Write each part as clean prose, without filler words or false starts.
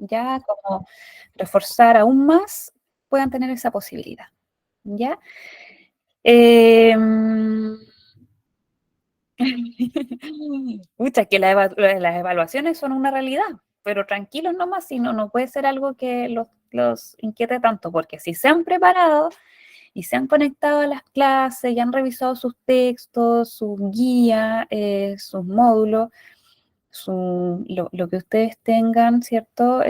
ya como reforzar aún más, puedan tener esa posibilidad, ¿ya? Pucha, que las evaluaciones son una realidad, pero tranquilos nomás, si no, no puede ser algo que los inquiete tanto, porque si se han preparado y se han conectado a las clases y han revisado sus textos, su guía, sus módulos, lo que ustedes tengan, ¿cierto?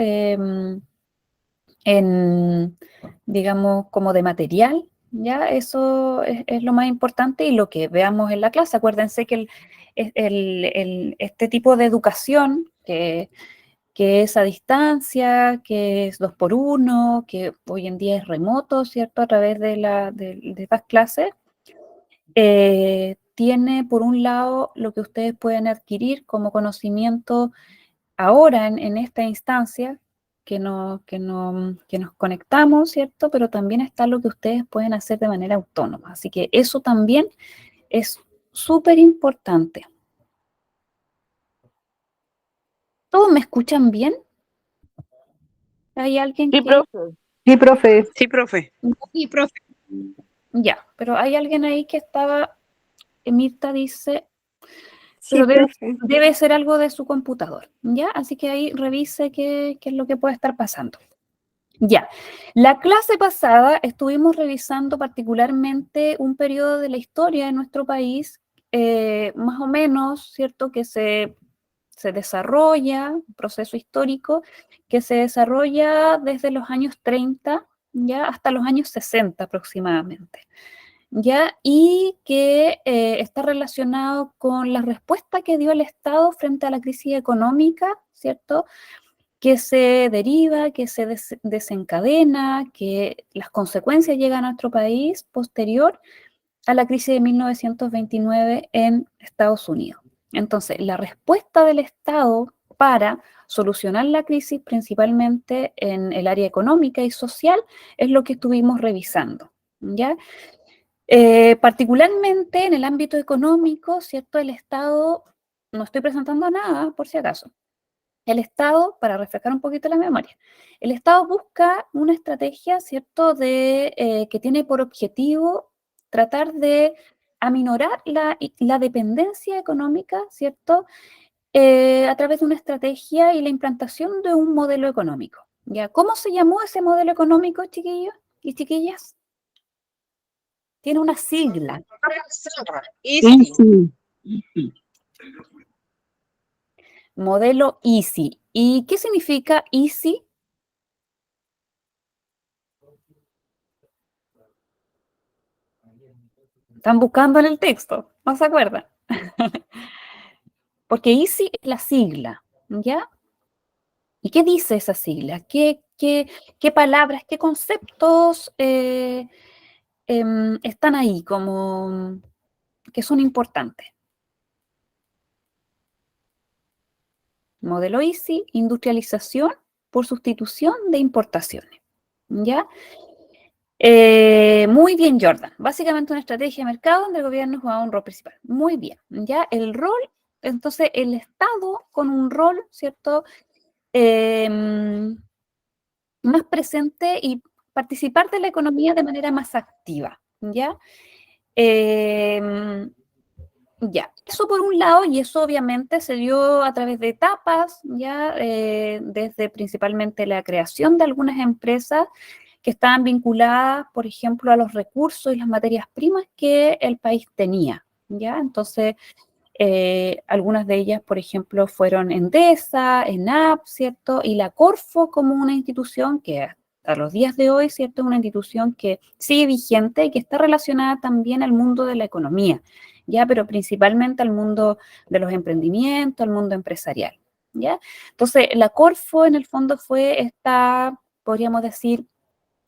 Digamos, como de material, ¿ya? Eso es lo más importante y lo que veamos en la clase. Acuérdense que este tipo de educación que es a distancia, que es 2x1, que hoy en día es remoto, ¿cierto? A través de estas clases, tiene por un lado lo que ustedes pueden adquirir como conocimiento ahora en esta instancia, que nos conectamos, ¿cierto? Pero también está lo que ustedes pueden hacer de manera autónoma. Así que eso también es súper importante. ¿Todos me escuchan bien? ¿Hay alguien Sí, que...? profe. Sí, profe. Sí, profe. Sí, profe. Ya, pero hay alguien ahí que estaba... Mirta dice... Sí, Pero profe. debe ser algo de su computador, ¿ya? Así que ahí revise qué es lo que puede estar pasando. Ya, la clase pasada estuvimos revisando particularmente un periodo de la historia de nuestro país, más o menos, ¿cierto? Que se desarrolla, un proceso histórico, que se desarrolla desde los años 30, ya, hasta los años 60 aproximadamente, ya, y que está relacionado con la respuesta que dio el Estado frente a la crisis económica, ¿cierto? Que se deriva, que se desencadena, que las consecuencias llegan a nuestro país posterior a la crisis de 1929 en Estados Unidos. Entonces, la respuesta del Estado para solucionar la crisis, principalmente en el área económica y social, es lo que estuvimos revisando, ¿ya? Particularmente en el ámbito económico, ¿cierto? El Estado, no estoy presentando nada, por si acaso, el Estado, para refrescar un poquito la memoria, el Estado busca una estrategia, ¿cierto?, que tiene por objetivo tratar de aminorar la dependencia económica, ¿cierto?, a través de una estrategia y la implantación de un modelo económico. ¿Ya? ¿Cómo se llamó ese modelo económico, chiquillos y chiquillas? Tiene una sigla. Easy. Modelo EASY. ¿Y qué significa EASY? Están buscando en el texto, ¿no se acuerdan? Porque EASY es la sigla, ¿ya? ¿Y qué dice esa sigla? ¿Qué palabras, qué conceptos están ahí como que son importantes? Modelo EASY, industrialización por sustitución de importaciones, ¿ya? Muy bien, Jordan. Básicamente una estrategia de mercado donde el gobierno juega un rol principal. Muy bien, ¿ya? El rol, entonces el Estado con un rol, ¿cierto? Más presente y participar de la economía de manera más activa, ¿ya? Ya, eso por un lado, y eso obviamente se dio a través de etapas, ya, desde principalmente la creación de algunas empresas que estaban vinculadas, por ejemplo, a los recursos y las materias primas que el país tenía, ya. Entonces, algunas de ellas, por ejemplo, fueron Endesa, ENAP, ¿cierto? Y la Corfo como una institución que hasta los días de hoy, ¿cierto? Es una institución que sigue vigente y que está relacionada también al mundo de la economía, ¿ya? Pero principalmente al mundo de los emprendimientos, al mundo empresarial, ¿ya? Entonces, la Corfo en el fondo fue esta, podríamos decir,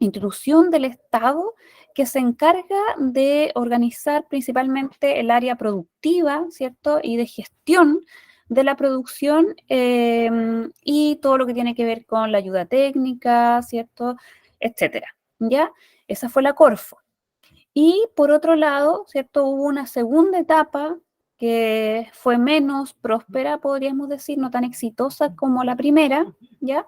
institución del Estado que se encarga de organizar principalmente el área productiva, ¿cierto? Y de gestión de la producción y todo lo que tiene que ver con la ayuda técnica, ¿cierto? Etcétera, ¿ya? Esa fue la Corfo. Y por otro lado, ¿cierto? Hubo una segunda etapa que fue menos próspera, podríamos decir, no tan exitosa como la primera, ¿ya?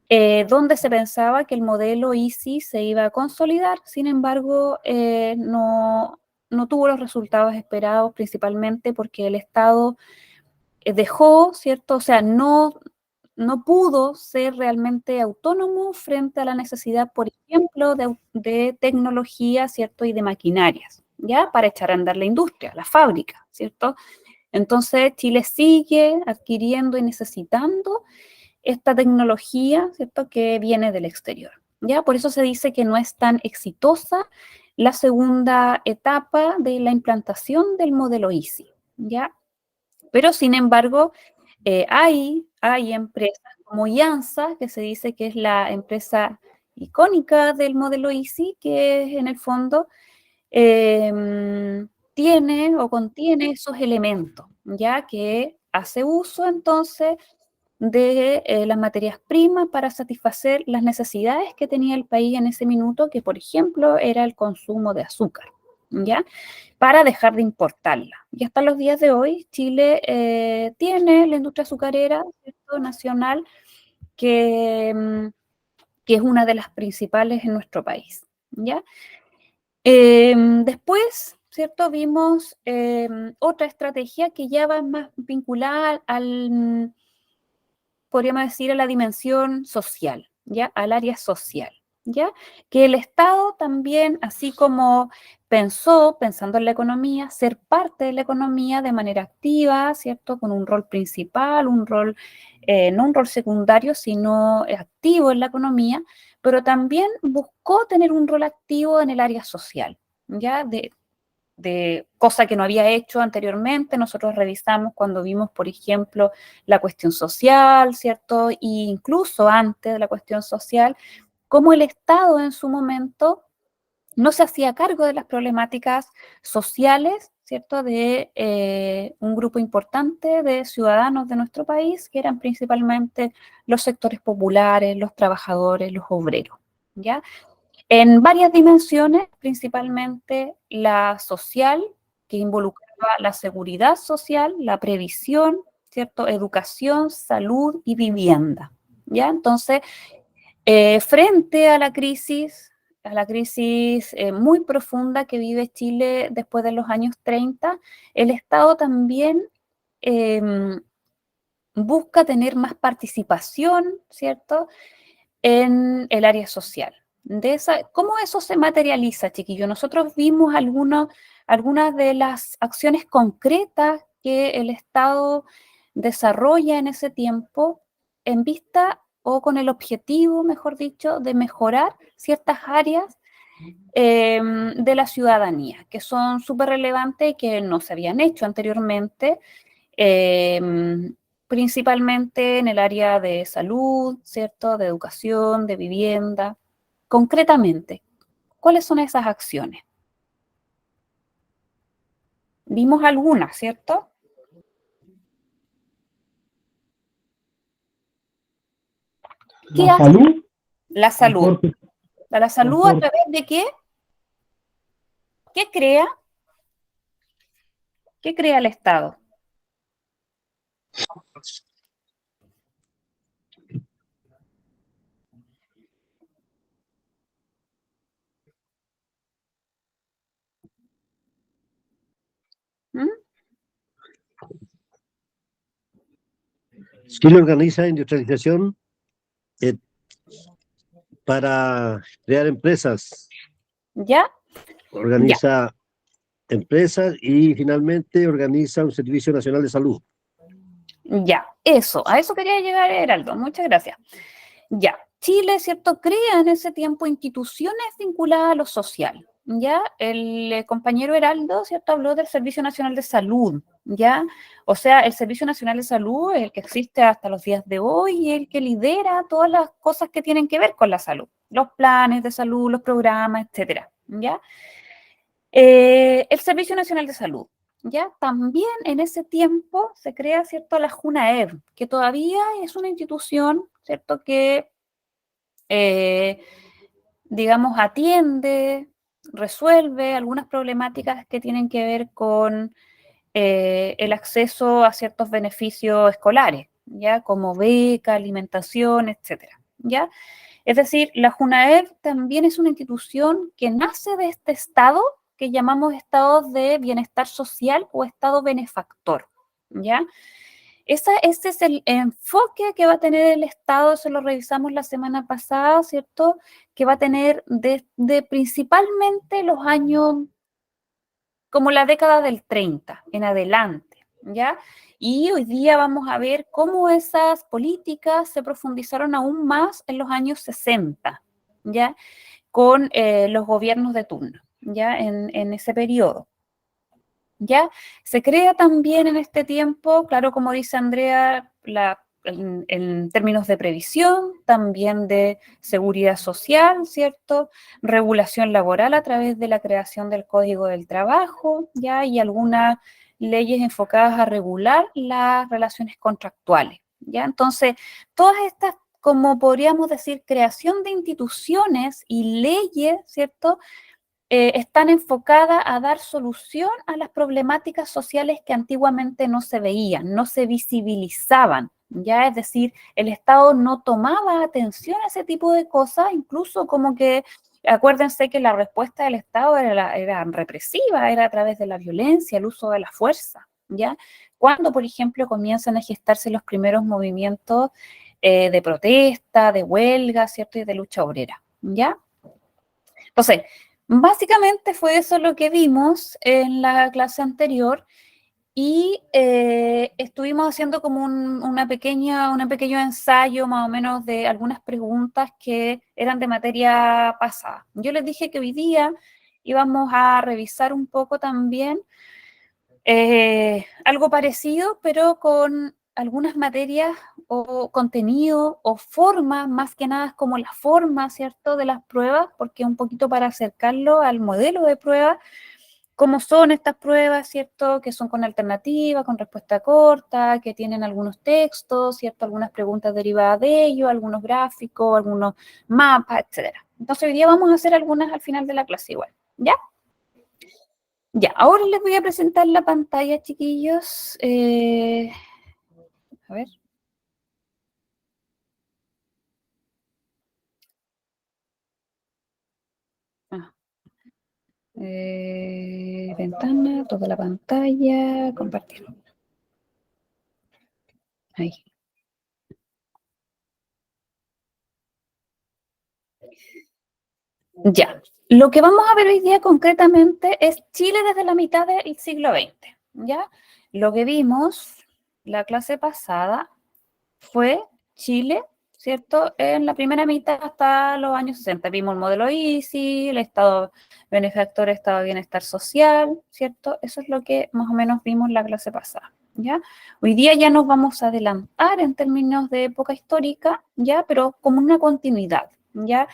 donde se pensaba que el modelo EASY se iba a consolidar. Sin embargo, no tuvo los resultados esperados, principalmente porque el Estado dejó, ¿cierto? O sea, no pudo ser realmente autónomo frente a la necesidad, por ejemplo, de tecnología, ¿cierto? Y de maquinarias, ¿ya? Para echar a andar la industria, la fábrica, ¿cierto? Entonces, Chile sigue adquiriendo y necesitando esta tecnología, ¿cierto? Que viene del exterior, ¿ya? Por eso se dice que no es tan exitosa la segunda etapa de la implantación del modelo EASY, ¿ya? Pero, sin embargo, hay empresas como IANSA, que se dice que es la empresa icónica del modelo EASY, que en el fondo tiene o contiene esos elementos, ya que hace uso entonces de las materias primas para satisfacer las necesidades que tenía el país en ese minuto, que por ejemplo era el consumo de azúcar, ¿ya? Para dejar de importarla. Y hasta los días de hoy, Chile tiene la industria azucarera, ¿cierto? Nacional, que, que es una de las principales en nuestro país, ¿ya? Después, ¿cierto? Vimos otra estrategia que ya va más vinculada podríamos decir, a la dimensión social, ¿ya? Al área social, ¿ya? Que el Estado también, así como pensando en la economía, ser parte de la economía de manera activa, ¿cierto? Con un rol principal, un rol, no un rol secundario, sino activo en la economía, pero también buscó tener un rol activo en el área social, ¿ya? De cosa que no había hecho anteriormente. Nosotros revisamos cuando vimos, por ejemplo, la cuestión social, ¿cierto? E incluso antes de la cuestión social, cómo el Estado en su momento no se hacía cargo de las problemáticas sociales, ¿cierto? De un grupo importante de ciudadanos de nuestro país, que eran principalmente los sectores populares, los trabajadores, los obreros, ¿ya? En varias dimensiones, principalmente la social, que involucraba la seguridad social, la previsión, ¿cierto? Educación, salud y vivienda, ¿ya? Entonces, frente a la crisis muy profunda que vive Chile después de los años 30, el Estado también eh, busca tener más participación, ¿cierto? En el área social. ¿Cómo eso se materializa, chiquillo? Nosotros vimos algunas de las acciones concretas que el Estado desarrolla en ese tiempo en vista o con el objetivo, mejor dicho, de mejorar ciertas áreas de la ciudadanía, que son súper relevantes y que no se habían hecho anteriormente, eh, principalmente en el área de salud, ¿cierto? De educación, de vivienda. Concretamente, ¿cuáles son esas acciones? Vimos algunas, ¿cierto? ¿Qué La hace salud, la salud? transporte, ¿La salud a transporte. través de qué? ¿Qué crea? ¿Qué crea el Estado? ¿Mm? Chile organiza industrialización eh, para crear empresas, ¿Ya? Ya, organiza empresas y finalmente organiza un Servicio Nacional de Salud. ya. Eso, a eso quería llegar, Heraldo. Muchas gracias. Ya, Chile, ¿cierto? Crea en ese tiempo instituciones vinculadas a lo social, ¿ya? El compañero Heraldo, ¿cierto? Habló del Servicio Nacional de Salud, ¿ya? O sea, el Servicio Nacional de Salud es el que existe hasta los días de hoy y el que lidera todas las cosas que tienen que ver con la salud, los planes de salud, los programas, etcétera, ¿ya? El Servicio Nacional de Salud, ¿ya? También en ese tiempo se crea, ¿cierto? La JUNAEV, que todavía es una institución, ¿cierto? Que eh, digamos, atiende, resuelve algunas problemáticas que tienen que ver con el acceso a ciertos beneficios escolares, ¿ya? Como beca, alimentación, etcétera, ¿ya? Es decir, la Junaev también es una institución que nace de este estado que llamamos estado de bienestar social o estado benefactor, ¿ya? Ese es el enfoque que va a tener el Estado, eso lo revisamos la semana pasada, ¿cierto? Que va a tener de principalmente los años, como la década del 30 en adelante, ¿ya? Y hoy día vamos a ver cómo esas políticas se profundizaron aún más en los años 60, ¿ya? Con los gobiernos de turno, ¿ya? En ese periodo. ¿Ya? Se crea también en este tiempo, claro, como dice Andrea, en términos de previsión, también de seguridad social, ¿cierto? Regulación laboral a través de la creación del Código del Trabajo, ¿ya? Y algunas leyes enfocadas a regular las relaciones contractuales, ¿ya? Entonces, todas estas, como podríamos decir, creación de instituciones y leyes, ¿cierto? Están enfocadas a dar solución a las problemáticas sociales que antiguamente no se veían, no se visibilizaban, ¿ya? Es decir, el Estado no tomaba atención a ese tipo de cosas, incluso como que, acuérdense que la respuesta del Estado era represiva, era a través de la violencia, el uso de la fuerza, ¿ya? Cuando, por ejemplo, comienzan a gestarse los primeros movimientos de protesta, de huelga, ¿cierto? Y de lucha obrera, ¿ya? Entonces, básicamente fue eso lo que vimos en la clase anterior y estuvimos haciendo como un pequeño ensayo más o menos de algunas preguntas que eran de materia pasada. Yo les dije que hoy día íbamos a revisar un poco también algo parecido, pero con algunas materias o contenido o forma, más que nada es como la forma, ¿cierto?, de las pruebas, porque un poquito para acercarlo al modelo de prueba, cómo son estas pruebas, ¿cierto?, que son con alternativa, con respuesta corta, que tienen algunos textos, ¿cierto?, algunas preguntas derivadas de ello, algunos gráficos, algunos mapas, etc. Entonces hoy día vamos a hacer algunas al final de la clase igual, ¿ya? Ya, ahora les voy a presentar la pantalla, chiquillos. A ver. Ah. Ventana, toda la pantalla, compartir. Ahí. Ya. Lo que vamos a ver hoy día concretamente es Chile desde la mitad del siglo XX, ¿ya? Lo que vimos la clase pasada fue Chile, ¿cierto? En la primera mitad hasta los años 60. Vimos el modelo ISI, el Estado benefactor, Estado de bienestar social, ¿cierto? Eso es lo que más o menos vimos la clase pasada, ¿ya? Hoy día ya nos vamos a adelantar en términos de época histórica, ¿ya? Pero como una continuidad, ¿ya?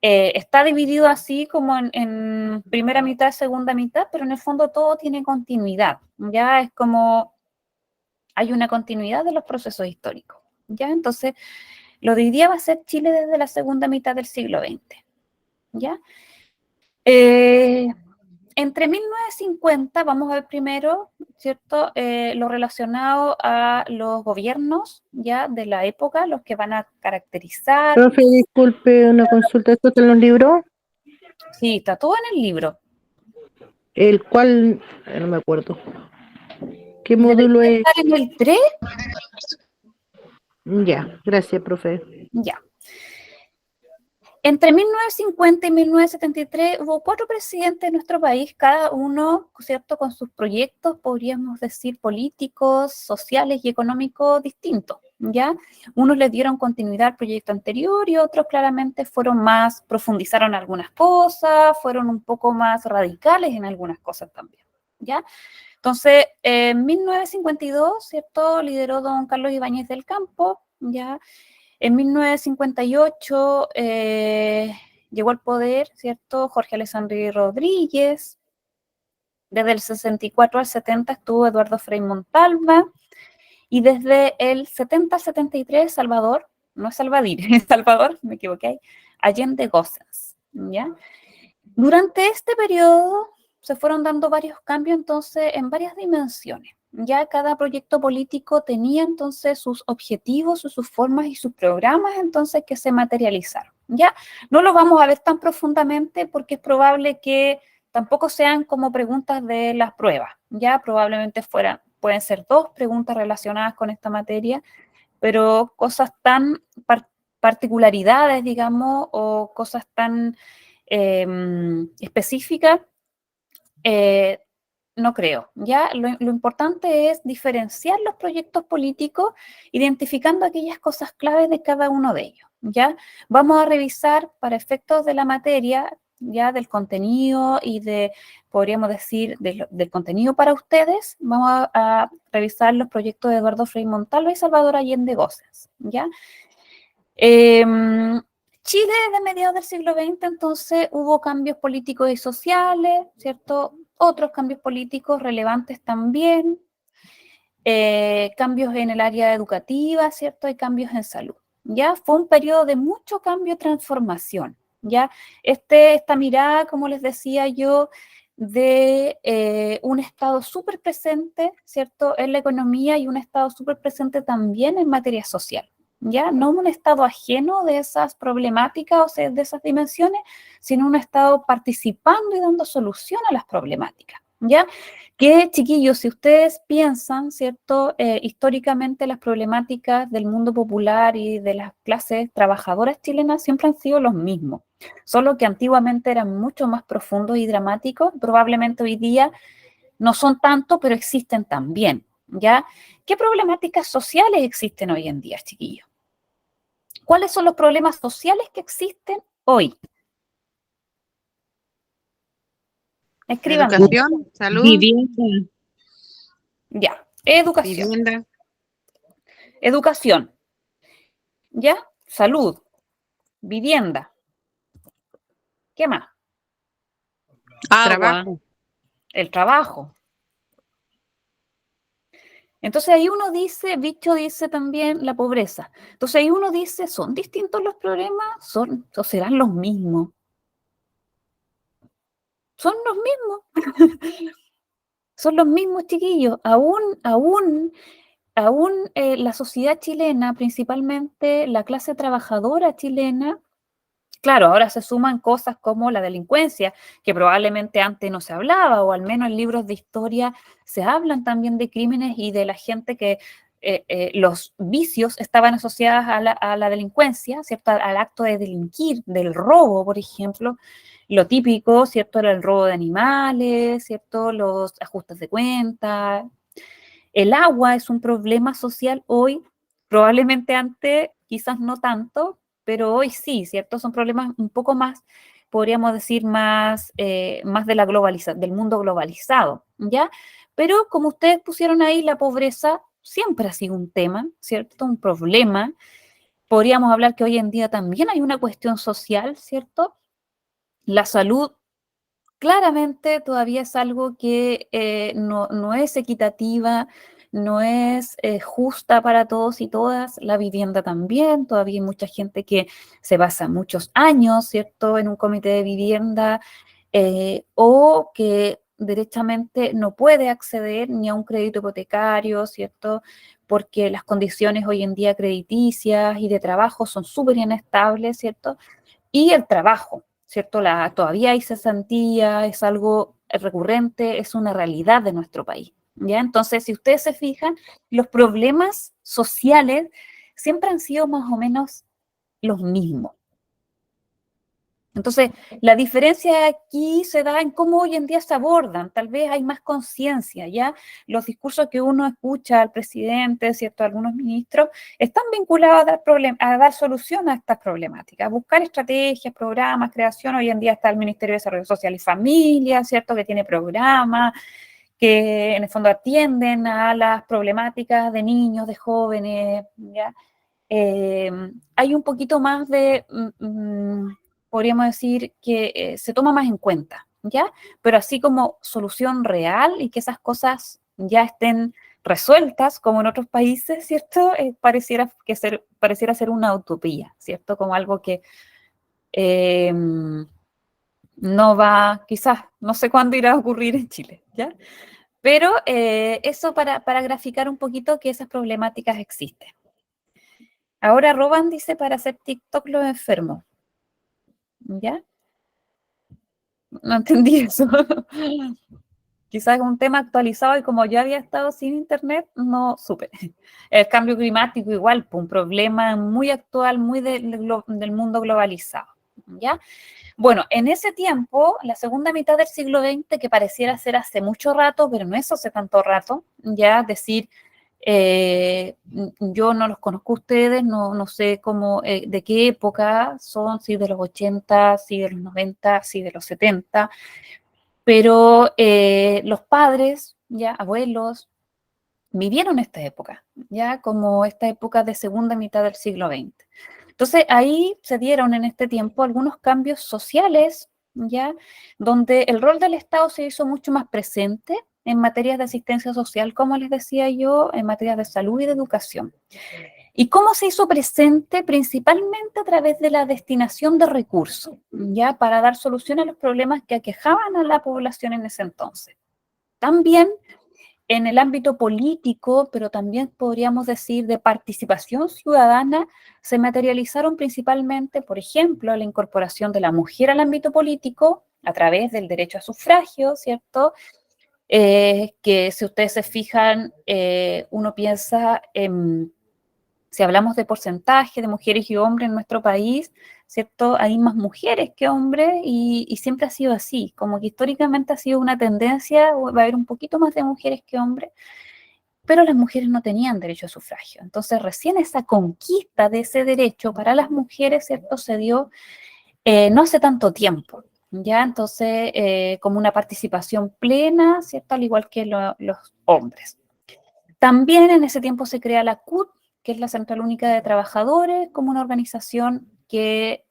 Está dividido así como en primera mitad, segunda mitad, pero en el fondo todo tiene continuidad, ¿ya? Es como hay una continuidad de los procesos históricos, ¿ya? Entonces, lo de hoy día va a ser Chile desde la segunda mitad del siglo XX, ¿ya? Entre 1950, vamos a ver primero, ¿cierto? Lo relacionado a los gobiernos, ¿ya? De la época, los que van a caracterizar. Profe, disculpe una consulta. ¿Esto está en los libros? Sí, está todo en el libro. ¿El cual? No me acuerdo. ¿Qué módulo es? ¿Estar en el 3? Ya, gracias, profe. Ya. Entre 1950 y 1973 hubo 4 presidentes de nuestro país, cada uno, ¿cierto?, con sus proyectos, podríamos decir, políticos, sociales y económicos distintos, ¿ya? Unos les dieron continuidad al proyecto anterior y otros claramente profundizaron algunas cosas, fueron un poco más radicales en algunas cosas también, ¿ya? Entonces, en 1952, ¿cierto?, lideró don Carlos Ibáñez del Campo, ¿ya? En 1958 llegó al poder, ¿cierto?, Jorge Alessandri Rodríguez. Desde el 64 al 70 estuvo Eduardo Frei Montalva. Y desde el 70 al 73, Salvador, no es Salvadir, es Salvador, me equivoqué, Allende Gossens, ¿ya? Durante este periodo se fueron dando varios cambios, entonces, en varias dimensiones, ya cada proyecto político tenía entonces sus objetivos, sus formas y sus programas entonces que se materializaron, ¿ya? No lo vamos a ver tan profundamente porque es probable que tampoco sean como preguntas de las pruebas, ¿ya? Probablemente pueden ser 2 preguntas relacionadas con esta materia, pero cosas tan particularidades, digamos, o cosas tan específicas, no creo, ¿ya? Lo importante es diferenciar los proyectos políticos identificando aquellas cosas claves de cada uno de ellos, ¿ya? Vamos a revisar para efectos de la materia, ya del contenido y podríamos decir, del contenido para ustedes, vamos a revisar los proyectos de Eduardo Frei Montalva y Salvador Allende Gossens, ¿ya? Chile de mediados del siglo XX, entonces hubo cambios políticos y sociales, ¿cierto? Otros cambios políticos relevantes también, cambios en el área educativa, ¿cierto? Hay cambios en salud, ¿ya? Fue un periodo de mucho cambio y transformación, ¿ya? Esta mirada, como les decía yo, de un Estado súper presente, ¿cierto? En la economía y un Estado súper presente también en materia social, ¿ya? No un Estado ajeno de esas problemáticas o sea, de esas dimensiones, sino un Estado participando y dando solución a las problemáticas, ¿ya? Que, chiquillos, si ustedes piensan, ¿cierto? Históricamente las problemáticas del mundo popular y de las clases trabajadoras chilenas siempre han sido los mismos, solo que antiguamente eran mucho más profundos y dramáticos, probablemente hoy día no son tanto, pero existen también, ¿ya? ¿Qué problemáticas sociales existen hoy en día, chiquillos? ¿Cuáles son los problemas sociales que existen hoy? Escríbanme. Educación, salud, Vivienda. Ya, educación. vivienda, Educación, ¿ya? Salud, vivienda. ¿Qué más? trabajo. El trabajo. Entonces ahí uno dice, Bicho dice también la pobreza. Entonces ahí uno dice, ¿son distintos los problemas? ¿O serán los mismos? Son los mismos. Son los mismos, chiquillos. Aún la sociedad chilena, principalmente la clase trabajadora chilena, claro, ahora se suman cosas como la delincuencia, que probablemente antes no se hablaba, o al menos en libros de historia se hablan también de crímenes y de la gente que los vicios estaban asociados a la delincuencia, ¿cierto? Al acto de delinquir, del robo, por ejemplo. Lo típico, ¿cierto? Era el robo de animales, ¿cierto? Los ajustes de cuentas. El agua es un problema social hoy, probablemente antes quizás no tanto, pero hoy sí, ¿cierto? Son problemas un poco más, podríamos decir, más de del mundo globalizado, ¿ya? Pero como ustedes pusieron ahí, la pobreza siempre ha sido un tema, ¿cierto? Un problema. Podríamos hablar que hoy en día también hay una cuestión social, ¿cierto? La salud claramente todavía es algo que no es equitativa, no es justa para todos y todas. La vivienda también, todavía hay mucha gente que se pasa muchos años, ¿cierto?, en un comité de vivienda o que derechamente no puede acceder ni a un crédito hipotecario, ¿cierto?, porque las condiciones hoy en día crediticias y de trabajo son súper inestables, ¿cierto? Y el trabajo, ¿cierto? Todavía hay cesantía, es algo recurrente, es una realidad de nuestro país, ¿ya? Entonces, si ustedes se fijan, los problemas sociales siempre han sido más o menos los mismos. Entonces, la diferencia aquí se da en cómo hoy en día se abordan. Tal vez hay más conciencia, ¿ya? Los discursos que uno escucha al presidente, ¿cierto?, a algunos ministros, están vinculados a dar solución a estas problemáticas, a buscar estrategias, programas, creación. Hoy en día está el Ministerio de Desarrollo Social y Familia, ¿cierto?, que tiene programas que en el fondo atienden a las problemáticas de niños, de jóvenes, ¿ya? Hay un poquito más de... podríamos decir que se toma más en cuenta, ¿ya? Pero así como solución real y que esas cosas ya estén resueltas, como en otros países, ¿cierto? Pareciera ser una utopía, ¿cierto? Como algo que no va, quizás, no sé cuándo irá a ocurrir en Chile, ¿ya? Pero eso para graficar un poquito que esas problemáticas existen. Ahora Roban dice para hacer TikTok los enfermos. ¿Ya? No entendí eso. Quizás es un tema actualizado y como yo había estado sin internet, no supe. El cambio climático igual, pues, un problema muy actual, muy del mundo globalizado. ¿Ya? Bueno, en ese tiempo, la segunda mitad del siglo XX, que pareciera ser hace mucho rato, pero no es hace tanto rato, ya decir, yo no los conozco a ustedes, no sé cómo, de qué época son, si de los 80, si de los 90, si de los 70, pero los padres, ya abuelos, vivieron esta época, ya como esta época de segunda mitad del siglo XX. Entonces ahí se dieron en este tiempo algunos cambios sociales, ya, donde el rol del Estado se hizo mucho más presente en materias de asistencia social, como les decía yo, en materias de salud y de educación. ¿Y cómo se hizo presente? Principalmente a través de la destinación de recursos, ya, para dar solución a los problemas que aquejaban a la población en ese entonces. También en el ámbito político, pero también podríamos decir de participación ciudadana, se materializaron principalmente, por ejemplo, la incorporación de la mujer al ámbito político a través del derecho a sufragio, ¿cierto? Que si ustedes se fijan, uno piensa en, si hablamos de porcentaje de mujeres y hombres en nuestro país, ¿cierto? Hay más mujeres que hombres y siempre ha sido así, como que históricamente ha sido una tendencia, va a haber un poquito más de mujeres que hombres, pero las mujeres no tenían derecho a sufragio. Entonces, recién esa conquista de ese derecho para las mujeres, ¿cierto? Se dio no hace tanto tiempo, ¿ya? Entonces, como una participación plena, ¿cierto? Al igual que los hombres. También en ese tiempo se crea la CUT, que es la Central Única de Trabajadores, como una organización que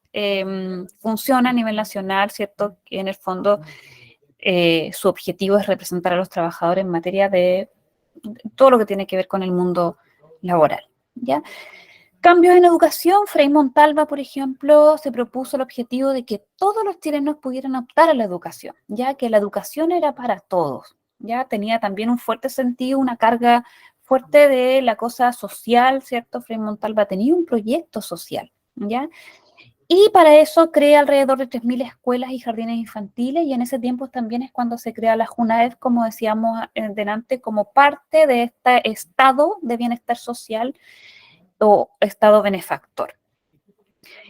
funciona a nivel nacional, ¿cierto? Que en el fondo su objetivo es representar a los trabajadores en materia de todo lo que tiene que ver con el mundo laboral, ¿ya? Cambios en educación, Frei Montalva, por ejemplo, se propuso el objetivo de que todos los chilenos pudieran optar a la educación, ya que la educación era para todos, ya tenía también un fuerte sentido, una carga fuerte de la cosa social, ¿cierto? Frei Montalva tenía un proyecto social, ¿ya? Y para eso crea alrededor de 3.000 escuelas y jardines infantiles, y en ese tiempo también es cuando se crea la JUNAED, como decíamos delante, como parte de este estado de bienestar social o estado benefactor.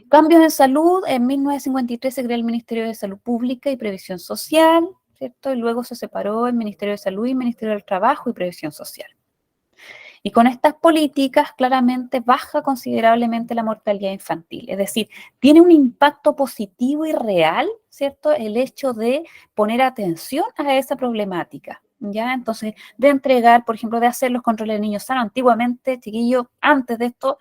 Cambios en salud, en 1953 se crea el Ministerio de Salud Pública y Previsión Social, ¿cierto? Y luego se separó el Ministerio de Salud y el Ministerio del Trabajo y Previsión Social. Y con estas políticas claramente baja considerablemente la mortalidad infantil, es decir, tiene un impacto positivo y real, ¿cierto? El hecho de poner atención a esa problemática, ¿ya? Entonces, de entregar, por ejemplo, de hacer los controles de niños sanos. Antiguamente, chiquillos, antes de esto,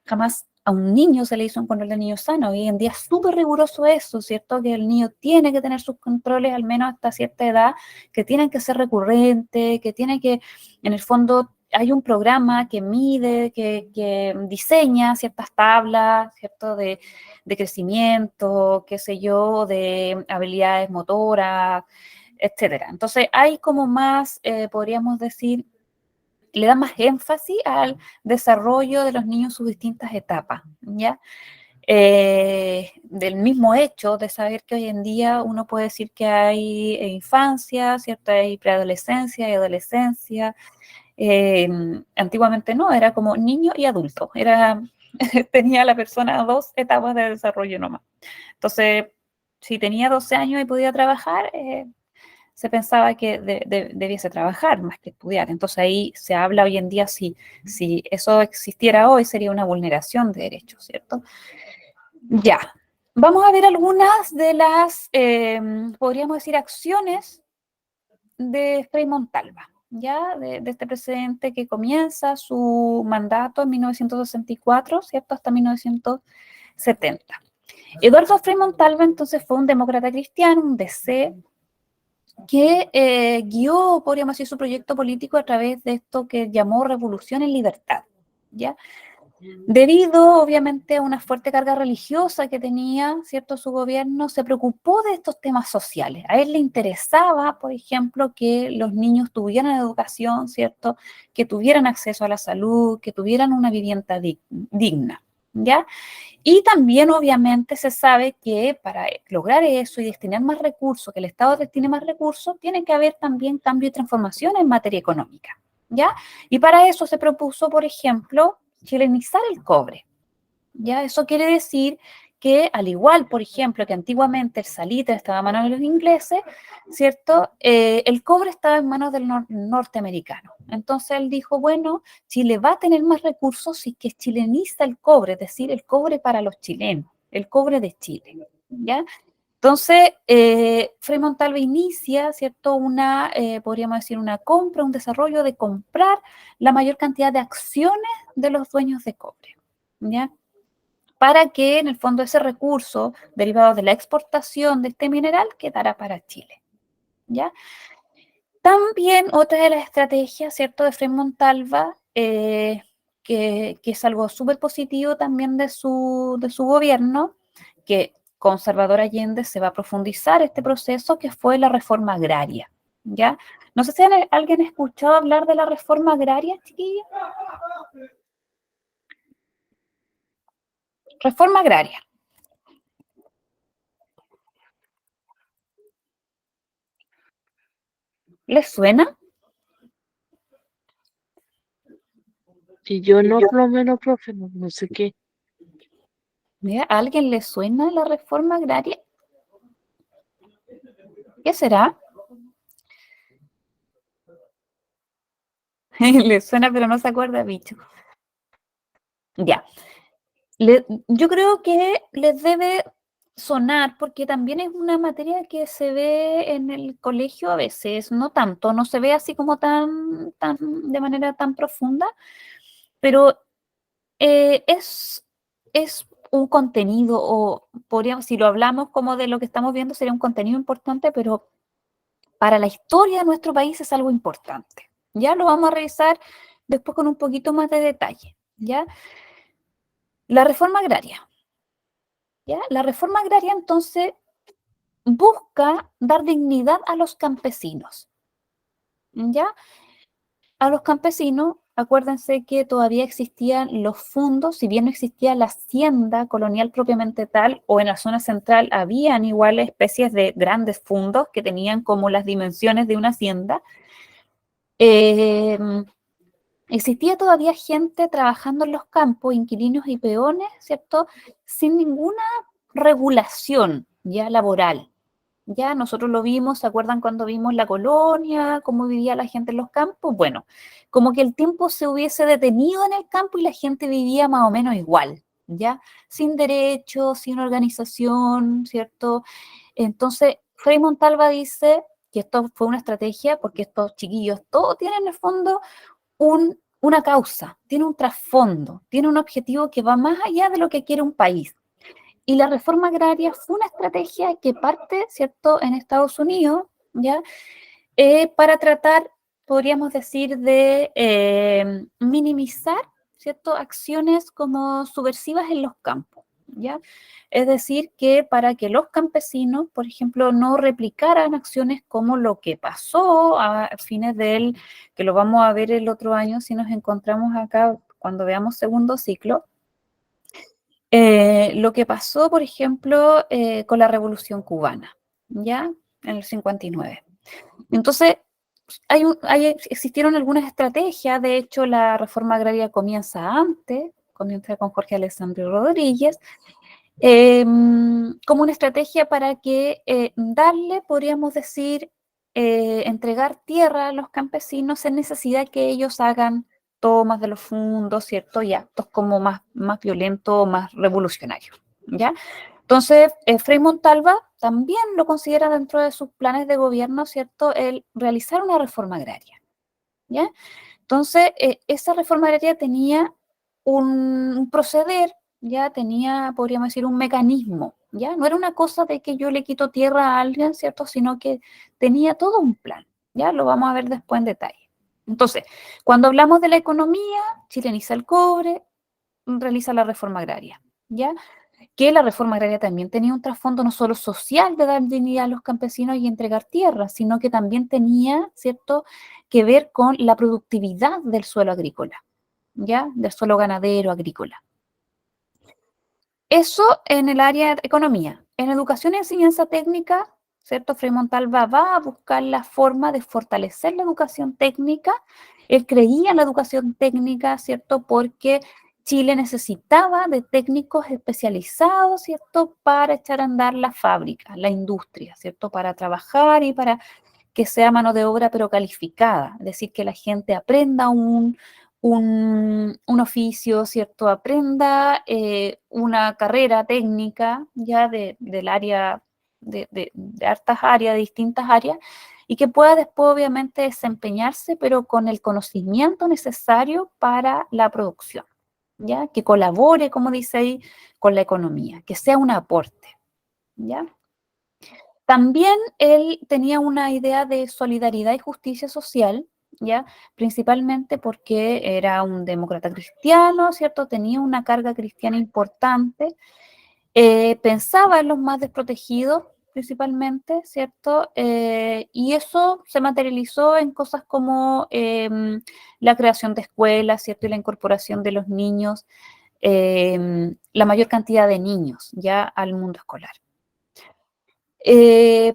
jamás a un niño se le hizo un control de niño sano. Hoy en día es súper riguroso eso, ¿cierto? Que el niño tiene que tener sus controles al menos hasta cierta edad, que tienen que ser recurrentes, que tiene que, en el fondo, hay un programa que mide, que diseña ciertas tablas, ¿cierto? De crecimiento, qué sé yo, de habilidades motoras, etcétera. Entonces, hay como más, podríamos decir, le da más énfasis al desarrollo de los niños en sus distintas etapas, ¿ya? Del mismo hecho de saber que hoy en día uno puede decir que hay infancia, ¿cierto? Hay preadolescencia y adolescencia. Antiguamente no, era como niño y adulto, tenía la persona 2 etapas de desarrollo nomás. Entonces, si tenía 12 años y podía trabajar, se pensaba que debiese trabajar más que estudiar. Entonces ahí se habla hoy en día, si eso existiera hoy, sería una vulneración de derechos, ¿cierto? Ya, vamos a ver algunas de las, podríamos decir, acciones de Frei Montalva, ¿ya? De este presidente que comienza su mandato en 1964, ¿cierto? Hasta 1970. Eduardo Frei Montalva entonces fue un demócrata cristiano, un DC, que guió, podríamos decir, su proyecto político a través de esto que llamó Revolución en Libertad, ¿ya? Debido, obviamente, a una fuerte carga religiosa que tenía, ¿cierto?, su gobierno, se preocupó de estos temas sociales. A él le interesaba, por ejemplo, que los niños tuvieran educación, ¿cierto?, que tuvieran acceso a la salud, que tuvieran una vivienda digna, ¿ya? Y también, obviamente, se sabe que para lograr eso y destinar más recursos, que el Estado destine más recursos, tiene que haber también cambio y transformación en materia económica, ¿ya? Y para eso se propuso, por ejemplo, chilenizar el cobre, ¿ya? Eso quiere decir que, al igual, por ejemplo, que antiguamente el salitre estaba en manos de los ingleses, ¿cierto? El cobre estaba en manos del norteamericano. Entonces él dijo, bueno, Chile va a tener más recursos si que chileniza el cobre, es decir, el cobre para los chilenos, el cobre de Chile, ¿ya? Entonces, Frei Montalva inicia, ¿cierto?, podríamos decir, una compra, un desarrollo de comprar la mayor cantidad de acciones de los dueños de cobre, ¿ya? Para que, en el fondo, ese recurso derivado de la exportación de este mineral quedara para Chile, ¿ya? También otra de las estrategias, ¿cierto?, de Frei Montalva, que es algo súper positivo también de su gobierno, que con Salvador Allende se va a profundizar este proceso, que fue la reforma agraria, ¿ya? No sé si alguien ha escuchado hablar de la reforma agraria, chiquilla. Reforma agraria. ¿Les suena? Si yo no, por lo menos, profe, no sé qué. Mira, ¿a alguien le suena la reforma agraria? ¿Qué será? Le suena, pero no se acuerda, bicho. Ya. Yo creo que les debe sonar, porque también es una materia que se ve en el colegio a veces, no tanto, no se ve así como de manera tan profunda, pero es un contenido, o podríamos, si lo hablamos como de lo que estamos viendo, sería un contenido importante, pero para la historia de nuestro país es algo importante. Ya lo vamos a revisar después con un poquito más de detalle, ¿ya? La reforma agraria, ¿ya? La reforma agraria, entonces, busca dar dignidad a los campesinos, ¿ya? A los campesinos, acuérdense que todavía existían los fundos, si bien no existía la hacienda colonial propiamente tal, o en la zona central habían igual especies de grandes fundos que tenían como las dimensiones de una hacienda. Existía todavía gente trabajando en los campos, inquilinos y peones, ¿cierto? Sin ninguna regulación ya laboral. Ya nosotros lo vimos, ¿se acuerdan cuando vimos la colonia, cómo vivía la gente en los campos? Bueno, como que el tiempo se hubiese detenido en el campo y la gente vivía más o menos igual, ¿ya? Sin derechos, sin organización, ¿cierto? Entonces, Frei Montalva dice que esto fue una estrategia porque estos chiquillos todos tienen en el fondo una causa, tiene un trasfondo, tiene un objetivo que va más allá de lo que quiere un país. Y la reforma agraria fue una estrategia que parte, ¿cierto?, en Estados Unidos, ¿ya? Para tratar, podríamos decir, de minimizar, ¿cierto?, acciones como subversivas en los campos, ¿ya? Es decir, que para que los campesinos, por ejemplo, no replicaran acciones como lo que pasó a fines que lo vamos a ver el otro año si nos encontramos acá cuando veamos segundo ciclo, lo que pasó, por ejemplo, con la Revolución Cubana, ¿ya? En el 59. Entonces, existieron algunas estrategias, de hecho, la reforma agraria comienza con Jorge Alessandro Rodríguez, como una estrategia para que podríamos decir, entregar tierra a los campesinos sin necesidad que ellos hagan tomas de los fondos, ¿cierto? Y actos como más violentos, más revolucionarios, ¿ya? Entonces, Frei Montalva también lo considera dentro de sus planes de gobierno, ¿cierto?, el realizar una reforma agraria, ¿ya? Entonces, esa reforma agraria tenía un proceder, ya tenía, podríamos decir, un mecanismo, ¿ya? No era una cosa de que yo le quito tierra a alguien, ¿cierto?, sino que tenía todo un plan, ¿ya? Lo vamos a ver después en detalle. Entonces, cuando hablamos de la economía, chileniza el cobre, realiza la reforma agraria, ¿ya? Que la reforma agraria también tenía un trasfondo no solo social de dar dignidad a los campesinos y entregar tierras, sino que también tenía, ¿cierto?, que ver con la productividad del suelo agrícola, ¿ya? Del suelo ganadero agrícola. Eso en el área de economía. En educación y enseñanza técnica, ¿cierto? Frei Montalva va a buscar la forma de fortalecer la educación técnica. Él creía en la educación técnica, ¿cierto? Porque Chile necesitaba de técnicos especializados, ¿cierto? Para echar a andar la fábrica, la industria, ¿cierto? Para trabajar y para que sea mano de obra pero calificada, es decir, que la gente aprenda un oficio, ¿cierto? Aprenda una carrera técnica ya del área, de hartas áreas, de distintas áreas, y que pueda después obviamente desempeñarse, pero con el conocimiento necesario para la producción, ¿ya? Que colabore, como dice ahí, con la economía, que sea un aporte, ¿ya? También él tenía una idea de solidaridad y justicia social, ¿ya? Principalmente porque era un demócrata cristiano, ¿cierto? Tenía una carga cristiana importante, pensaba en los más desprotegidos principalmente, ¿cierto? Y eso se materializó en cosas como la creación de escuelas, ¿cierto? Y la incorporación de los niños, la mayor cantidad de niños ya al mundo escolar.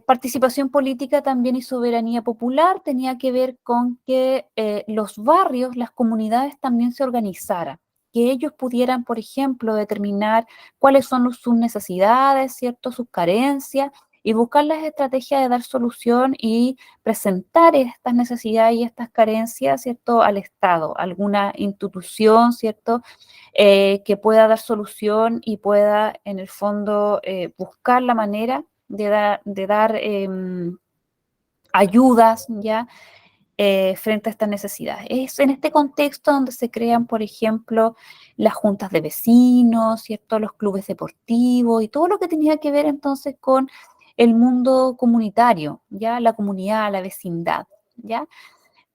Participación política también y soberanía popular tenía que ver con que los barrios, las comunidades también se organizaran, que ellos pudieran, por ejemplo, determinar cuáles son sus necesidades, ¿cierto? Sus carencias y buscar las estrategias de dar solución y presentar estas necesidades y estas carencias, ¿cierto? Al Estado, alguna institución, ¿cierto? Que pueda dar solución y pueda, en el fondo, buscar la manera de dar ayudas ya frente a estas necesidades. Es en este contexto donde se crean, por ejemplo, las juntas de vecinos, ¿cierto? Los clubes deportivos y todo lo que tenía que ver entonces con el mundo comunitario, ya la comunidad, la vecindad, ¿ya?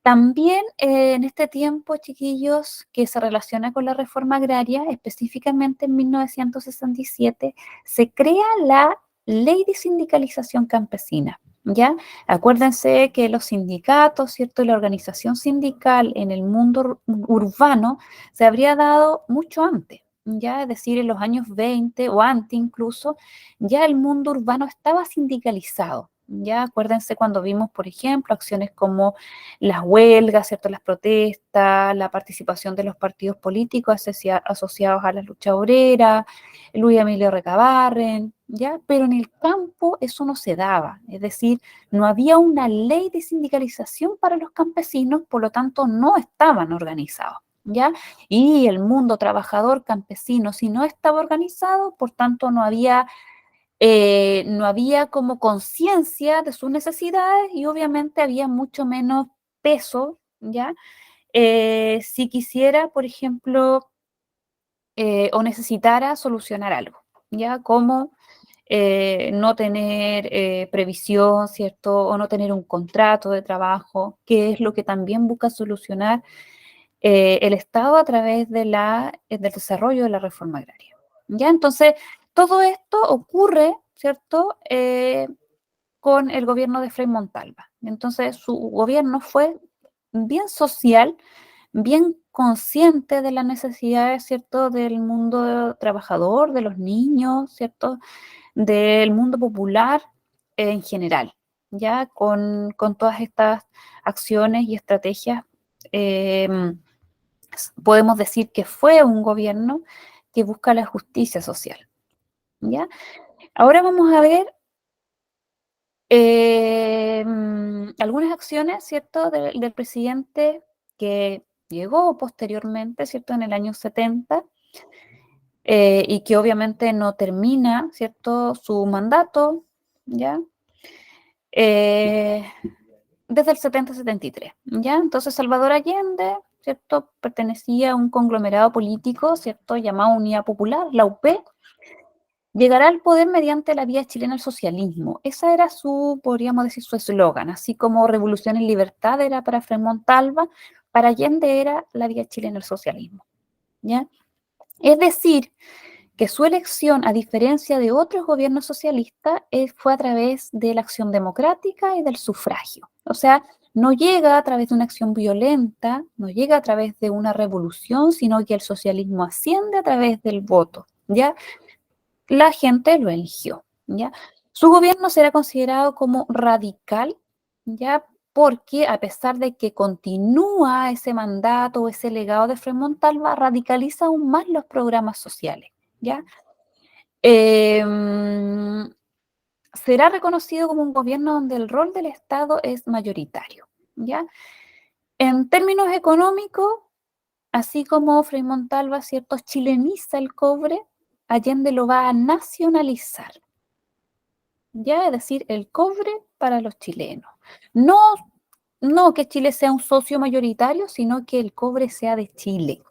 También en este tiempo, chiquillos, que se relaciona con la reforma agraria, específicamente en 1967, se crea la Ley de Sindicalización Campesina, ¿ya? Acuérdense que los sindicatos, ¿cierto? La organización sindical en el mundo urbano se habría dado mucho antes, ¿ya? Es decir, en los años 20 o antes incluso, ya el mundo urbano estaba sindicalizado. Ya acuérdense cuando vimos, por ejemplo, acciones como las huelgas, ¿cierto? Las protestas, la participación de los partidos políticos asociados a la lucha obrera, Luis Emilio Recabarren, ¿ya? Pero en el campo eso no se daba, es decir, no había una ley de sindicalización para los campesinos, por lo tanto no estaban organizados, ¿ya? Y el mundo trabajador campesino, si no estaba organizado, por tanto no había como conciencia de sus necesidades y obviamente había mucho menos peso, ¿ya? Si quisiera, por ejemplo, o necesitara solucionar algo, ¿ya? Como no tener previsión, ¿cierto? O no tener un contrato de trabajo, que es lo que también busca solucionar el Estado a través del desarrollo de la reforma agraria, ¿ya? Entonces, todo esto ocurre, ¿cierto? Con el gobierno de Frei Montalva. Entonces, su gobierno fue bien social, bien consciente de las necesidades, ¿cierto?, del mundo trabajador, de los niños, ¿cierto?, del mundo popular en general, ya con todas estas acciones y estrategias, podemos decir que fue un gobierno que busca la justicia social, ¿ya? Ahora vamos a ver algunas acciones, ¿cierto?, del presidente que llegó posteriormente, ¿cierto?, en el año 70, y que obviamente no termina, ¿cierto?, su mandato, ¿ya? Eh, Desde el 70-73, ¿ya? Entonces Salvador Allende, ¿cierto?, pertenecía a un conglomerado político, ¿cierto?, llamado Unidad Popular, la UP, llegará al poder mediante la vía chilena al socialismo. Esa era su, podríamos decir, su eslogan, así como Revolución en Libertad era para Frei Montalva, para Allende era la vía chilena al socialismo, ¿ya? Es decir, que su elección, a diferencia de otros gobiernos socialistas, fue a través de la acción democrática y del sufragio. O sea, no llega a través de una acción violenta, no llega a través de una revolución, sino que el socialismo asciende a través del voto, ¿ya? La gente lo eligió, ¿ya? Su gobierno será considerado como radical, ¿ya? Porque a pesar de que continúa ese mandato o ese legado de Frei Montalva, radicaliza aún más los programas sociales, ¿ya? Será reconocido como un gobierno donde el rol del Estado es mayoritario, ¿ya? En términos económicos, así como Frei Montalva, ¿cierto?, chileniza el cobre, Allende lo va a nacionalizar, ¿ya? Es decir, el cobre para los chilenos. No, no que Chile sea un socio mayoritario, sino que el cobre sea de Chile,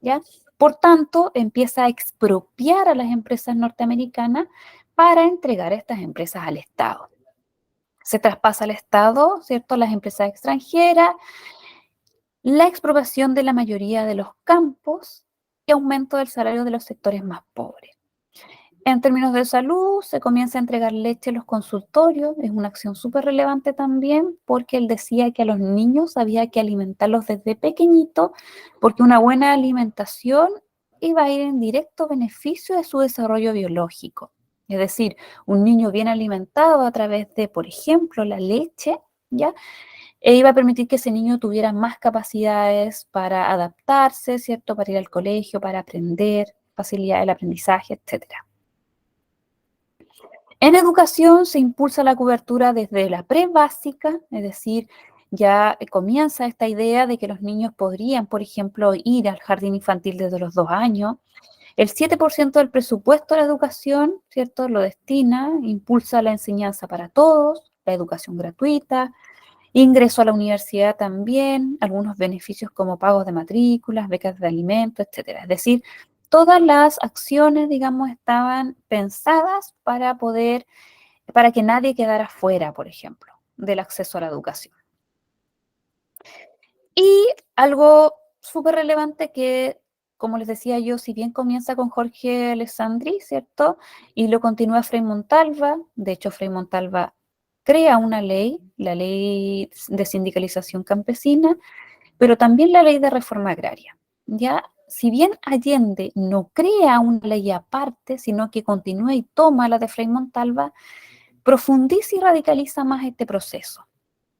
¿ya? Por tanto, empieza a expropiar a las empresas norteamericanas para entregar a estas empresas al Estado. Se traspasa al Estado, ¿cierto?, las empresas extranjeras, la expropiación de la mayoría de los campos y aumento del salario de los sectores más pobres. En términos de salud, se comienza a entregar leche en los consultorios, es una acción súper relevante también, porque él decía que a los niños había que alimentarlos desde pequeñito, porque una buena alimentación iba a ir en directo beneficio de su desarrollo biológico. Es decir, un niño bien alimentado a través de, por ejemplo, la leche, ¿ya? Iba a permitir que ese niño tuviera más capacidades para adaptarse, ¿cierto? Para ir al colegio, para aprender, facilidad del aprendizaje, etcétera. En educación se impulsa la cobertura desde la pre-básica, es decir, ya comienza esta idea de que los niños podrían, por ejemplo, ir al jardín infantil desde los 2 años. El 7% del presupuesto de la educación, ¿cierto?, lo destina, impulsa la enseñanza para todos, la educación gratuita, ingreso a la universidad también, algunos beneficios como pagos de matrículas, becas de alimentos, etcétera. Es decir, todas las acciones, digamos, estaban pensadas para que nadie quedara fuera, por ejemplo, del acceso a la educación. Y algo súper relevante que, como les decía yo, si bien comienza con Jorge Alessandri, ¿cierto?, y lo continúa Frei Montalva, de hecho Frei Montalva crea una ley, la ley de sindicalización campesina, pero también la ley de reforma agraria, ¿ya? Si bien Allende no crea una ley aparte, sino que continúa y toma la de Frei Montalva, profundiza y radicaliza más este proceso,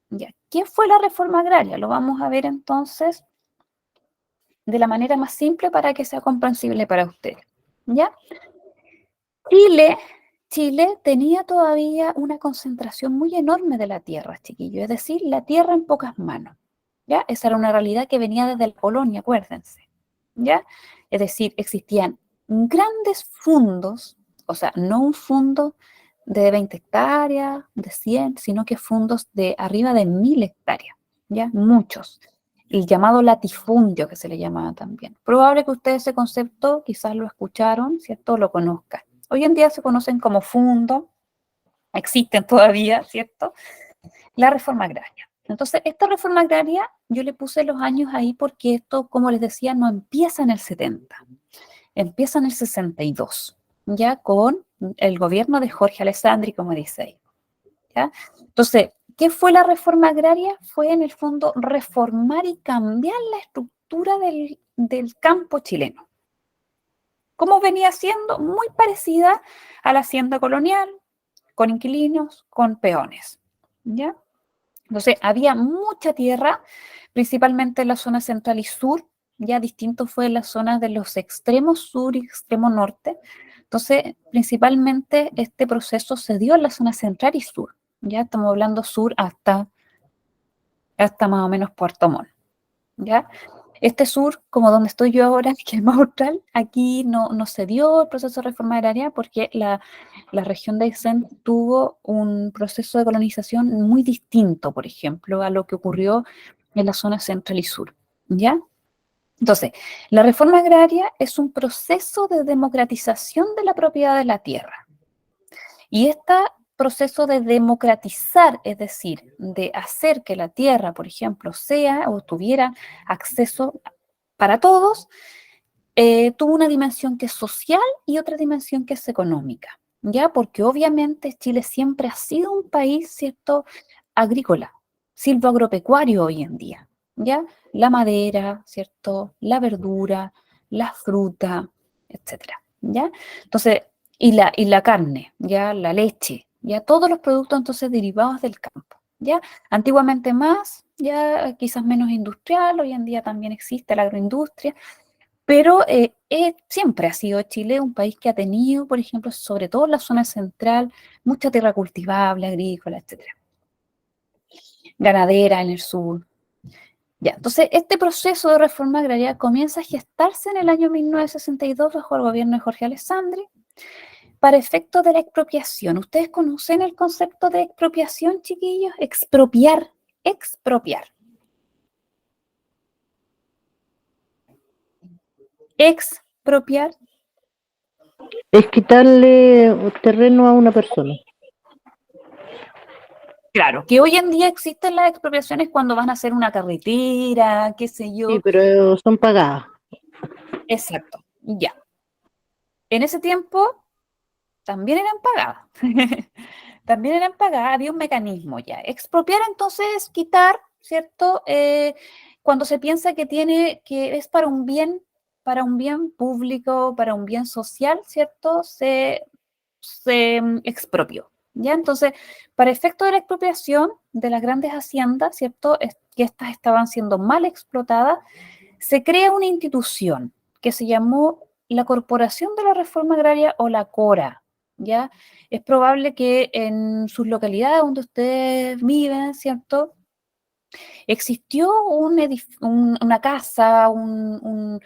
¿ya? ¿Qué fue la reforma agraria? Lo vamos a ver entonces de la manera más simple para que sea comprensible para ustedes, ¿ya? Chile tenía todavía una concentración muy enorme de la tierra, chiquillos, es decir, la tierra en pocas manos, ¿ya? Esa era una realidad que venía desde la colonia, acuérdense, ¿ya? Es decir, existían grandes fundos, o sea, no un fondo de 20 hectáreas, de 100, sino que fundos de arriba de 1000 hectáreas, ¿ya? Muchos. El llamado latifundio, que se le llamaba también. Probable que ustedes ese concepto quizás lo escucharon, ¿cierto? Lo conozcan. Hoy en día se conocen como fundo, existen todavía, ¿cierto? La reforma agraria. Entonces, esta reforma agraria, yo le puse los años ahí porque esto, como les decía, no empieza en el 70, empieza en el 62, ya con el gobierno de Jorge Alessandri, como dice ahí, ¿ya? Entonces, ¿qué fue la reforma agraria? Fue en el fondo reformar y cambiar la estructura del campo chileno. ¿Cómo venía siendo? Muy parecida a la hacienda colonial, con inquilinos, con peones, ¿ya? Entonces, había mucha tierra, principalmente en la zona central y sur, ya distinto fue en las zonas de los extremos sur y extremo norte. Entonces, principalmente este proceso se dio en la zona central y sur, ya estamos hablando sur hasta más o menos Puerto Montt, ¿ya? Este sur, como donde estoy yo ahora, que es más austral, aquí no se dio el proceso de reforma agraria porque la región de Aysén tuvo un proceso de colonización muy distinto, por ejemplo, a lo que ocurrió en la zona central y sur, ¿ya? Entonces, la reforma agraria es un proceso de democratización de la propiedad de la tierra. Y este proceso de democratizar, es decir, de hacer que la tierra, por ejemplo, sea o tuviera acceso para todos, tuvo una dimensión que es social y otra dimensión que es económica, ¿ya? Porque obviamente Chile siempre ha sido un país, ¿cierto?, agrícola, silvoagropecuario hoy en día, ¿ya? La madera, ¿cierto?, la verdura, la fruta, etcétera, ¿ya? Entonces, y la carne, ¿ya? La leche, ¿ya? Todos los productos entonces derivados del campo, ¿ya? Antiguamente más, ya quizás menos industrial, hoy en día también existe la agroindustria, pero siempre ha sido Chile un país que ha tenido, por ejemplo, sobre todo en la zona central, mucha tierra cultivable, agrícola, etcétera. Ganadera en el sur. Ya, entonces, este proceso de reforma agraria comienza a gestarse en el año 1962 bajo el gobierno de Jorge Alessandri para efectos de la expropiación. ¿Ustedes conocen el concepto de expropiación, chiquillos? Expropiar, expropiar. Expropiar. Es quitarle terreno a una persona. Claro, que hoy en día existen las expropiaciones cuando van a hacer una carretera, qué sé yo. Sí, pero son pagadas. Exacto, ya. En ese tiempo también eran pagadas. También eran pagadas, había un mecanismo ya. Expropiar entonces es quitar, ¿cierto? Cuando se piensa que es para un bien público, para un bien social, ¿cierto? Se expropió. ¿Ya? Entonces, para efecto de la expropiación de las grandes haciendas, ¿cierto? Que estas estaban siendo mal explotadas, se crea una institución que se llamó la Corporación de la Reforma Agraria o la CORA, ¿ya? Es probable que en sus localidades donde ustedes viven, ¿cierto?, existió una casa, un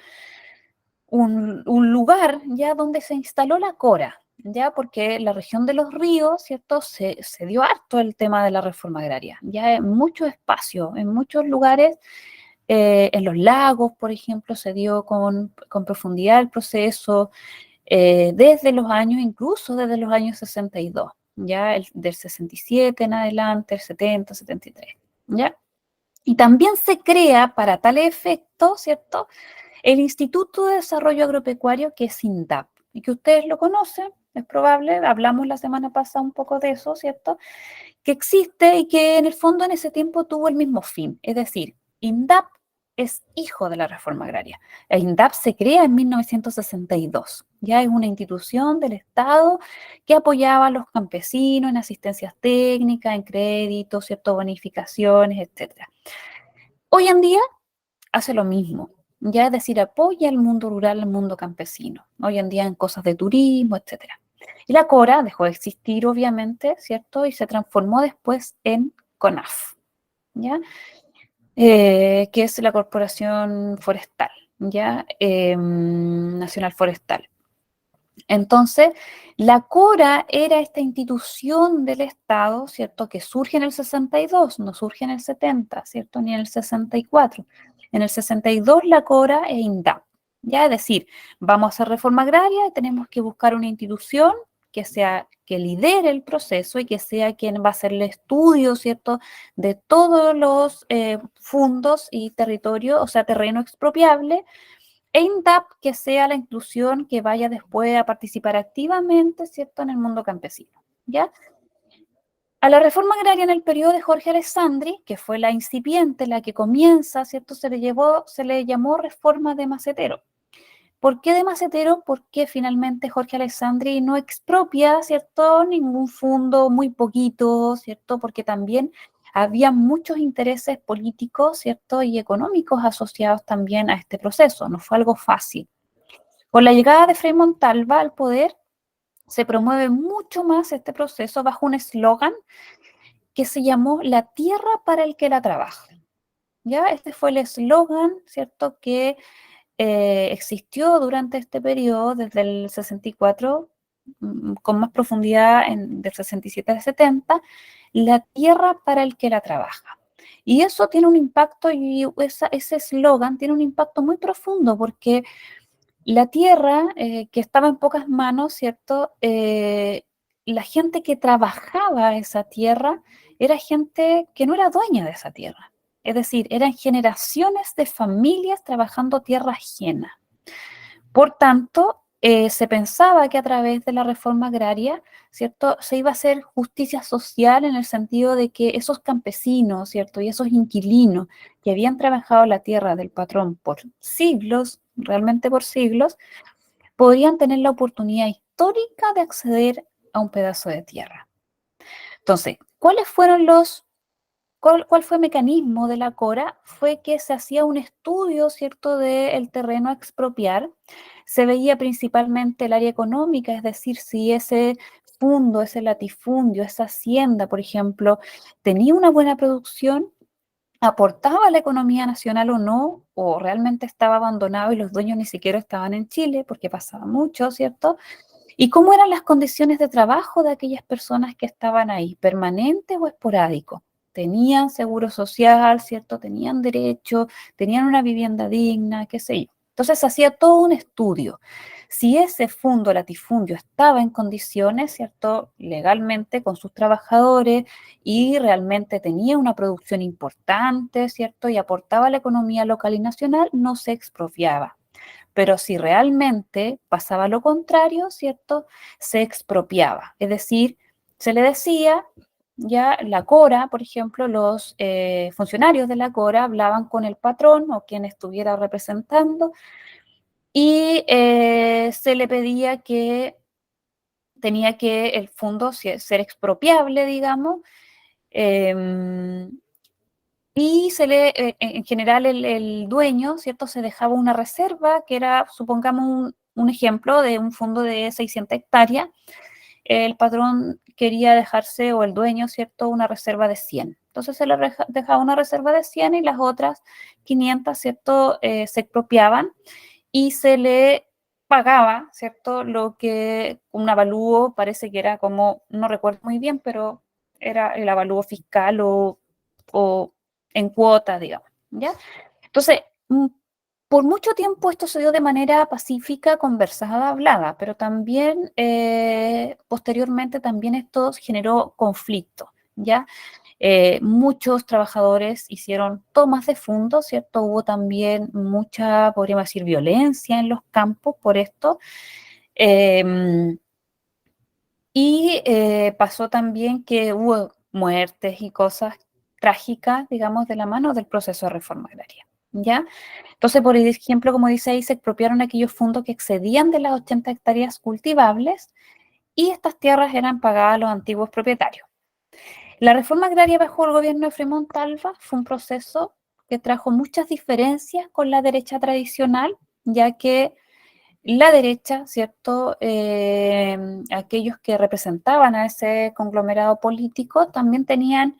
lugar, ¿ya?, donde se instaló la CORA, ¿ya? Porque la región de los ríos, ¿cierto?, se dio harto el tema de la reforma agraria, ya en mucho espacio, en muchos lugares, en los lagos, por ejemplo, se dio con profundidad el proceso, incluso desde los años 62, ya del 67 en adelante, el 70, 73, ¿ya? Y también se crea para tal efecto, ¿cierto?, el Instituto de Desarrollo Agropecuario, que es INDAP, y que ustedes lo conocen, es probable, hablamos la semana pasada un poco de eso, ¿cierto?, que existe y que en el fondo en ese tiempo tuvo el mismo fin, es decir, INDAP es hijo de la reforma agraria. El INDAP se crea en 1962, ya es una institución del Estado que apoyaba a los campesinos en asistencias técnicas, en créditos, ¿cierto?, bonificaciones, etc. Hoy en día hace lo mismo, ya es decir, apoya al mundo rural, al mundo campesino, hoy en día en cosas de turismo, etc. Y la CORA dejó de existir, obviamente, ¿cierto?, y se transformó después en CONAF, ¿ya? Que es la Corporación Forestal, ¿ya? Nacional Forestal. Entonces, la CORA era esta institución del Estado, ¿cierto?, que surge en el 62, no surge en el 70, ¿cierto?, ni en el 64. En el 62 la CORA e INDAP, ¿ya? Es decir, vamos a hacer reforma agraria y tenemos que buscar una institución que lidere el proceso y que sea quien va a hacer el estudio, ¿cierto?, de todos los fondos y territorio, o sea, terreno expropiable, e INDAP que sea la institución que vaya después a participar activamente, ¿cierto?, en el mundo campesino, ¿ya? A la reforma agraria en el periodo de Jorge Alessandri, que fue la incipiente, la que comienza, ¿cierto?, se le llamó reforma de macetero. ¿Por qué de macetero? Porque finalmente Jorge Alessandri no expropia, ¿cierto?, ningún fondo, muy poquito, ¿cierto?, porque también había muchos intereses políticos, ¿cierto?, y económicos asociados también a este proceso. No fue algo fácil. Con la llegada de Frei Montalva al poder, se promueve mucho más este proceso bajo un eslogan que se llamó La tierra para el que la trabaja. ¿Ya? Este fue el eslogan, ¿cierto?, que existió durante este periodo, desde el 64, con más profundidad del 67 al 70, la tierra para el que la trabaja. Y eso tiene un impacto, y ese eslogan tiene un impacto muy profundo, porque la tierra que estaba en pocas manos, ¿cierto? La gente que trabajaba esa tierra era gente que no era dueña de esa tierra. Es decir, eran generaciones de familias trabajando tierra ajena. Por tanto, se pensaba que a través de la reforma agraria, ¿cierto?, se iba a hacer justicia social en el sentido de que esos campesinos, ¿cierto?, y esos inquilinos que habían trabajado la tierra del patrón por siglos, realmente por siglos, podían tener la oportunidad histórica de acceder a un pedazo de tierra. Entonces, ¿cuál fue el mecanismo de la CORA? Fue que se hacía un estudio, ¿cierto?, del terreno a expropiar. Se veía principalmente el área económica, es decir, si ese fundo, ese latifundio, esa hacienda, por ejemplo, tenía una buena producción, aportaba a la economía nacional o no, o realmente estaba abandonado y los dueños ni siquiera estaban en Chile, porque pasaba mucho, ¿cierto? Y cómo eran las condiciones de trabajo de aquellas personas que estaban ahí, permanentes o esporádicos. Tenían seguro social, ¿cierto? Tenían derecho, tenían una vivienda digna, qué sé yo. Entonces hacía todo un estudio. Si ese fondo latifundio estaba en condiciones, ¿cierto?, legalmente con sus trabajadores y realmente tenía una producción importante, ¿cierto?, y aportaba a la economía local y nacional, no se expropiaba. Pero si realmente pasaba lo contrario, ¿cierto?, se expropiaba. Es decir, se le decía, ya la CORA, por ejemplo, los funcionarios de la CORA hablaban con el patrón o quien estuviera representando y se le pedía que tenía que el fondo ser expropiable, digamos, y en general el dueño, ¿cierto?, se dejaba una reserva que era, supongamos, un ejemplo de un fondo de 600 hectáreas. El patrón quería dejarse, o el dueño, ¿cierto?, una reserva de 100. Entonces se le dejaba una reserva de 100 y las otras 500, ¿cierto?, se expropiaban y se le pagaba, ¿cierto?, lo que un avalúo, parece que era como, no recuerdo muy bien, pero era el avalúo fiscal o en cuotas, digamos, ¿ya? Entonces, por mucho tiempo esto se dio de manera pacífica, conversada, hablada, pero también, posteriormente, también esto generó conflicto, ¿ya? Muchos trabajadores hicieron tomas de fondos, ¿cierto? Hubo también mucha, podríamos decir, violencia en los campos por esto. Y pasó también que hubo muertes y cosas trágicas, digamos, de la mano del proceso de reforma agraria, ¿ya? Entonces, por ejemplo, como dice ahí, se expropiaron aquellos fondos que excedían de las 80 hectáreas cultivables y estas tierras eran pagadas a los antiguos propietarios. La reforma agraria bajo el gobierno de Frei Montalva fue un proceso que trajo muchas diferencias con la derecha tradicional, ya que la derecha, ¿cierto? Aquellos que representaban a ese conglomerado político también tenían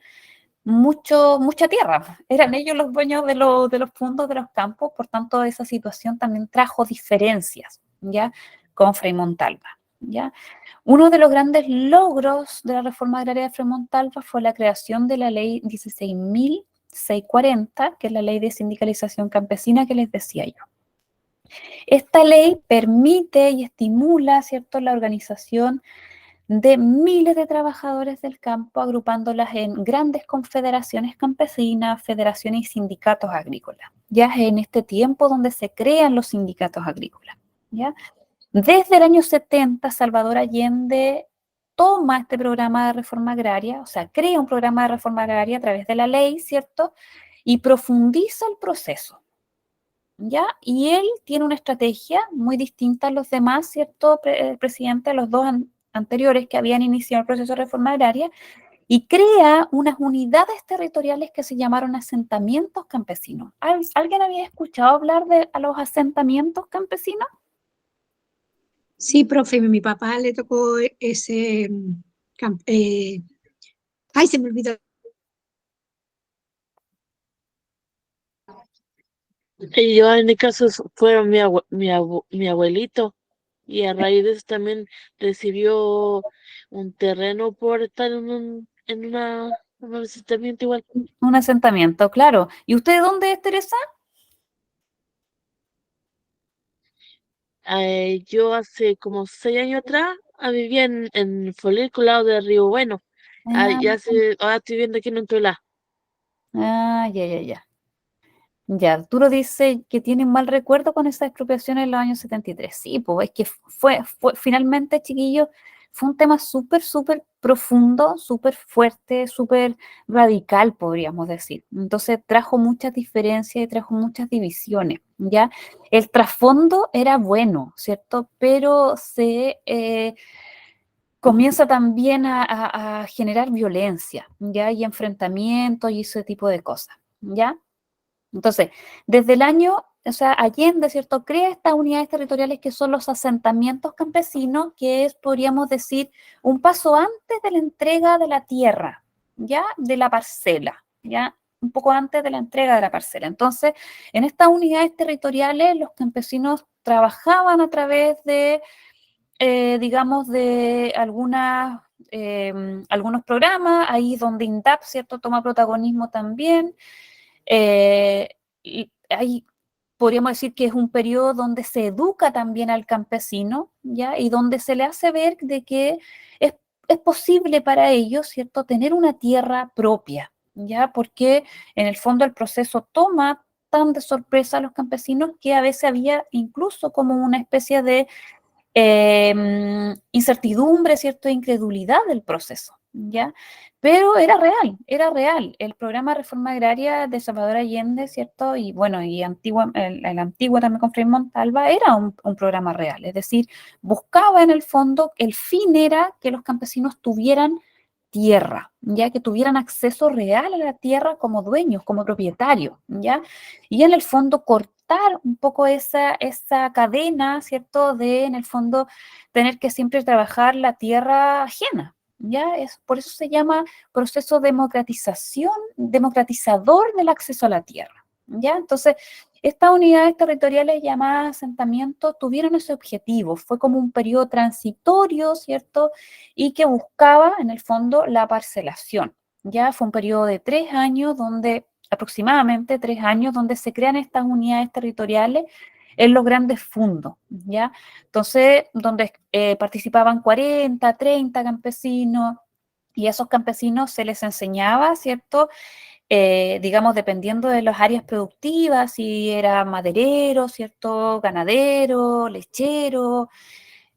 mucha tierra. Eran ellos los dueños de los fondos de los campos, por tanto, esa situación también trajo diferencias, ¿ya? Con Frei Montalva, ¿ya? Uno de los grandes logros de la reforma agraria de Frei Montalva fue la creación de la ley 16.640, que es la ley de sindicalización campesina que les decía yo. Esta ley permite y estimula, ¿cierto?, la organización de miles de trabajadores del campo, agrupándolas en grandes confederaciones campesinas, federaciones y sindicatos agrícolas. Ya es en este tiempo donde se crean los sindicatos agrícolas, ¿ya? Desde el año 70, Salvador Allende toma este programa de reforma agraria, o sea, crea un programa de reforma agraria a través de la ley, ¿cierto?, y profundiza el proceso, ¿ya? Y él tiene una estrategia muy distinta a los demás, ¿cierto?, presidente, a los dos anteriores que habían iniciado el proceso de reforma agraria, y crea unas unidades territoriales que se llamaron asentamientos campesinos. ¿Alguien había escuchado hablar de a los asentamientos campesinos? Sí, profe, mi papá le tocó ese... ay, se me olvidó. Y yo en mi caso fueron mi abuelito, y a raíz de eso también recibió un terreno por estar un asentamiento igual. Un asentamiento, claro. ¿Y usted de dónde es, Teresa? Yo hace como 6 años atrás vivía en Folírico, lado de Río Bueno. Ah, Ahora estoy viviendo aquí en Untuelá. ya. Ya, Arturo dice que tiene un mal recuerdo con esa expropiación en los años 73. Sí, pues es que finalmente, chiquillos, fue un tema súper, súper profundo, súper fuerte, súper radical, podríamos decir. Entonces trajo muchas diferencias y trajo muchas divisiones, ¿ya? El trasfondo era bueno, ¿cierto? Pero se comienza también a generar violencia, ¿ya? Y enfrentamientos y ese tipo de cosas, ¿ya? Entonces, desde el año, o sea, Allende, ¿cierto? Crea estas unidades territoriales que son los asentamientos campesinos, que es, podríamos decir, un paso antes de la entrega de la tierra, ¿ya? De la parcela, ¿ya? Un poco antes de la entrega de la parcela. Entonces, en estas unidades territoriales, los campesinos trabajaban a través de, digamos, de algunos programas, ahí donde INDAP, ¿cierto? Toma protagonismo también. Y ahí podríamos decir que es un periodo donde se educa también al campesino, ¿ya? Y donde se le hace ver de que es, es posible para ellos, ¿cierto?, tener una tierra propia, ¿ya? Porque en el fondo el proceso toma tan de sorpresa a los campesinos que a veces había incluso como una especie de incertidumbre, ¿cierto? Incredulidad del proceso, ¿ya? Pero era real. El programa de reforma agraria de Salvador Allende, ¿cierto? Y bueno, y el antiguo también con Frei Montalva era un programa real, es decir, buscaba en el fondo, el fin era que los campesinos tuvieran tierra, ya que tuvieran acceso real a la tierra como dueños, como propietarios, ¿ya? Y en el fondo cortar un poco esa cadena, ¿cierto? De, en el fondo, tener que siempre trabajar la tierra ajena, ¿ya? Por eso se llama proceso de democratizador del acceso a la tierra, ¿ya? Entonces, estas unidades territoriales llamadas asentamientos tuvieron ese objetivo, fue como un periodo transitorio, ¿cierto? Y que buscaba, en el fondo, la parcelación, ¿ya? Fue un periodo de 3 años donde aproximadamente 3 años, donde se crean estas unidades territoriales en los grandes fundos, ¿ya? Entonces, donde participaban 40, 30 campesinos, y a esos campesinos se les enseñaba, ¿cierto? Digamos, dependiendo de las áreas productivas, si era maderero, ¿cierto? Ganadero, lechero,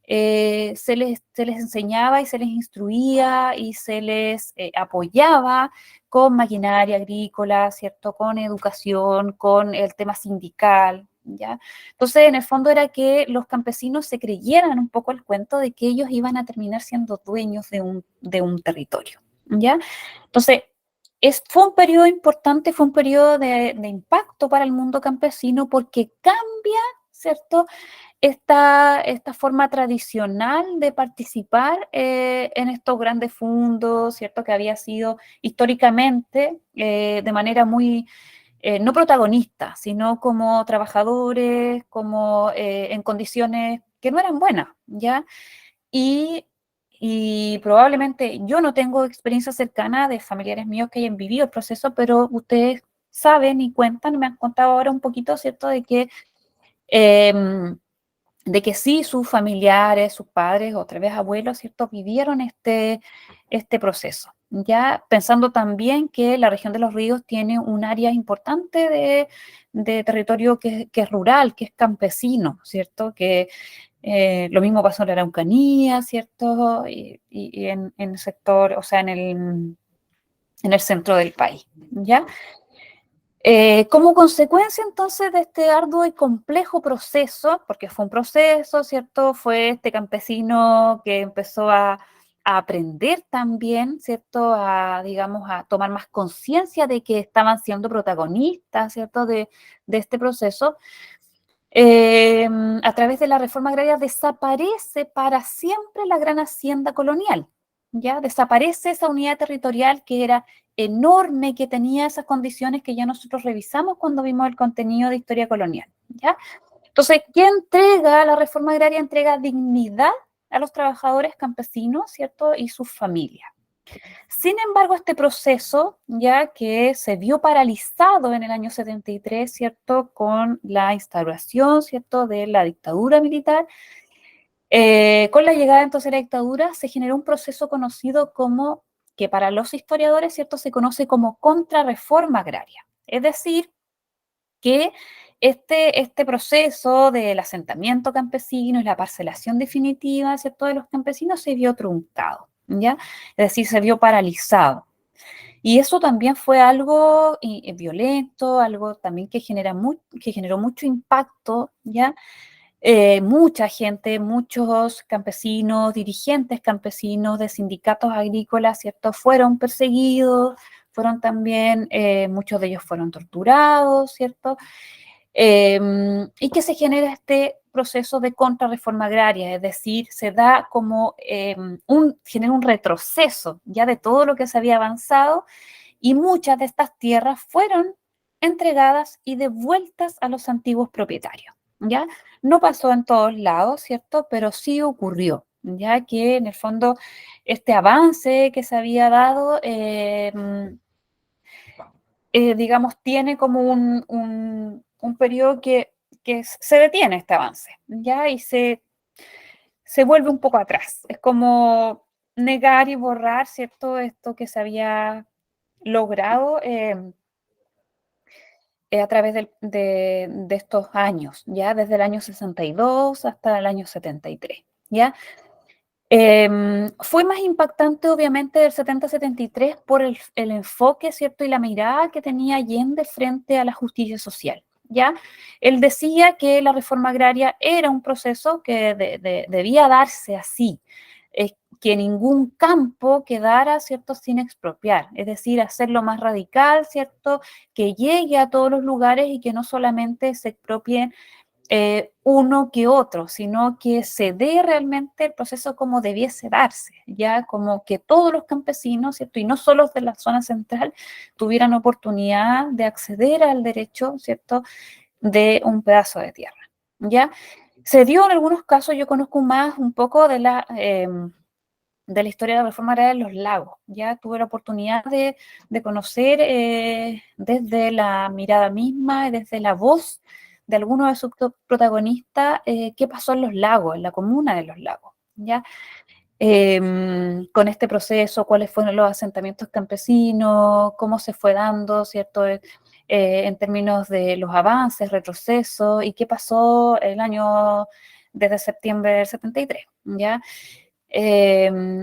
se les enseñaba y se les instruía y se les apoyaba con maquinaria agrícola, ¿cierto? Con educación, con el tema sindical, ¿ya? Entonces, en el fondo era que los campesinos se creyeran un poco el cuento de que ellos iban a terminar siendo dueños de un territorio, ¿ya? Entonces, fue un periodo importante, fue un periodo de impacto para el mundo campesino porque cambia, ¿cierto? Esta forma tradicional de participar en estos grandes fundos, ¿cierto? Que había sido históricamente de manera muy, no protagonista, sino como trabajadores, como en condiciones que no eran buenas, ¿ya? Y, y probablemente yo no tengo experiencia cercana de familiares míos que hayan vivido el proceso, pero ustedes saben y cuentan, me han contado ahora un poquito, ¿cierto? Em, de que sí, sus familiares, sus padres o tal vez abuelos, ¿cierto?, vivieron este proceso. Ya pensando también que la región de los ríos tiene un área importante de territorio que es rural, que es campesino, ¿cierto? Que lo mismo pasó en la Araucanía, ¿cierto? Y en el sector, o sea, en el centro del país, ¿ya? Como consecuencia entonces de este arduo y complejo proceso, porque fue un proceso, ¿cierto? Fue este campesino que empezó a aprender también, ¿cierto? Digamos, a tomar más conciencia de que estaban siendo protagonistas, ¿cierto? De este proceso. A través de la reforma agraria desaparece para siempre la gran hacienda colonial, ¿ya? Desaparece esa unidad territorial que era enorme, que tenía esas condiciones que ya nosotros revisamos cuando vimos el contenido de historia colonial, ¿ya? Entonces, ¿qué entrega la reforma agraria? Entrega dignidad a los trabajadores campesinos, ¿cierto? Y sus familias. Sin embargo, este proceso, ya que se vio paralizado en el año 73, ¿cierto? Con la instauración, ¿cierto? De la dictadura militar, con la llegada entonces de la dictadura se generó un proceso conocido como, que para los historiadores, ¿cierto? Se conoce como contrarreforma agraria. Es decir, que este proceso del asentamiento campesino y la parcelación definitiva, ¿cierto?, de los campesinos se vio truncado, ¿ya? Es decir, se vio paralizado. Y eso también fue algo violento, algo también que generó mucho impacto, ¿ya? Mucha gente, muchos campesinos, dirigentes campesinos de sindicatos agrícolas, ¿cierto?, fueron perseguidos, fueron también, muchos de ellos fueron torturados, ¿cierto? Y que se genera este proceso de contrarreforma agraria, es decir, se da como genera un retroceso ya de todo lo que se había avanzado, y muchas de estas tierras fueron entregadas y devueltas a los antiguos propietarios, ¿ya? No pasó en todos lados, ¿cierto? Pero sí ocurrió, ya que en el fondo este avance que se había dado, digamos, tiene como un periodo que se detiene este avance, ¿ya? Y se vuelve un poco atrás. Es como negar y borrar, ¿cierto?, esto que se había logrado a través de estos años, ¿ya? Desde el año 62 hasta el año 73, ¿ya? Fue más impactante, obviamente, del 70-73 por el enfoque, ¿cierto?, y la mirada que tenía Allende frente a la justicia social, ¿ya? Él decía que la reforma agraria era un proceso que debía darse así, que ningún campo quedara, ¿cierto?, sin expropiar, es decir, hacerlo más radical, ¿cierto?, que llegue a todos los lugares y que no solamente se expropien uno que otro, sino que se dé realmente el proceso como debiese darse, ya como que todos los campesinos, ¿cierto?, y no solo de la zona central, tuvieran oportunidad de acceder al derecho, ¿cierto?, de un pedazo de tierra, ¿ya? Se dio en algunos casos, yo conozco más un poco de la historia de la reforma agraria en los lagos, ya tuve la oportunidad de conocer desde la mirada misma y desde la voz de algunos de sus protagonistas qué pasó en los lagos, en la comuna de los lagos, ¿ya? Con este proceso, cuáles fueron los asentamientos campesinos, cómo se fue dando, ¿cierto?, en términos de los avances, retrocesos, y qué pasó desde septiembre del 73, ¿ya?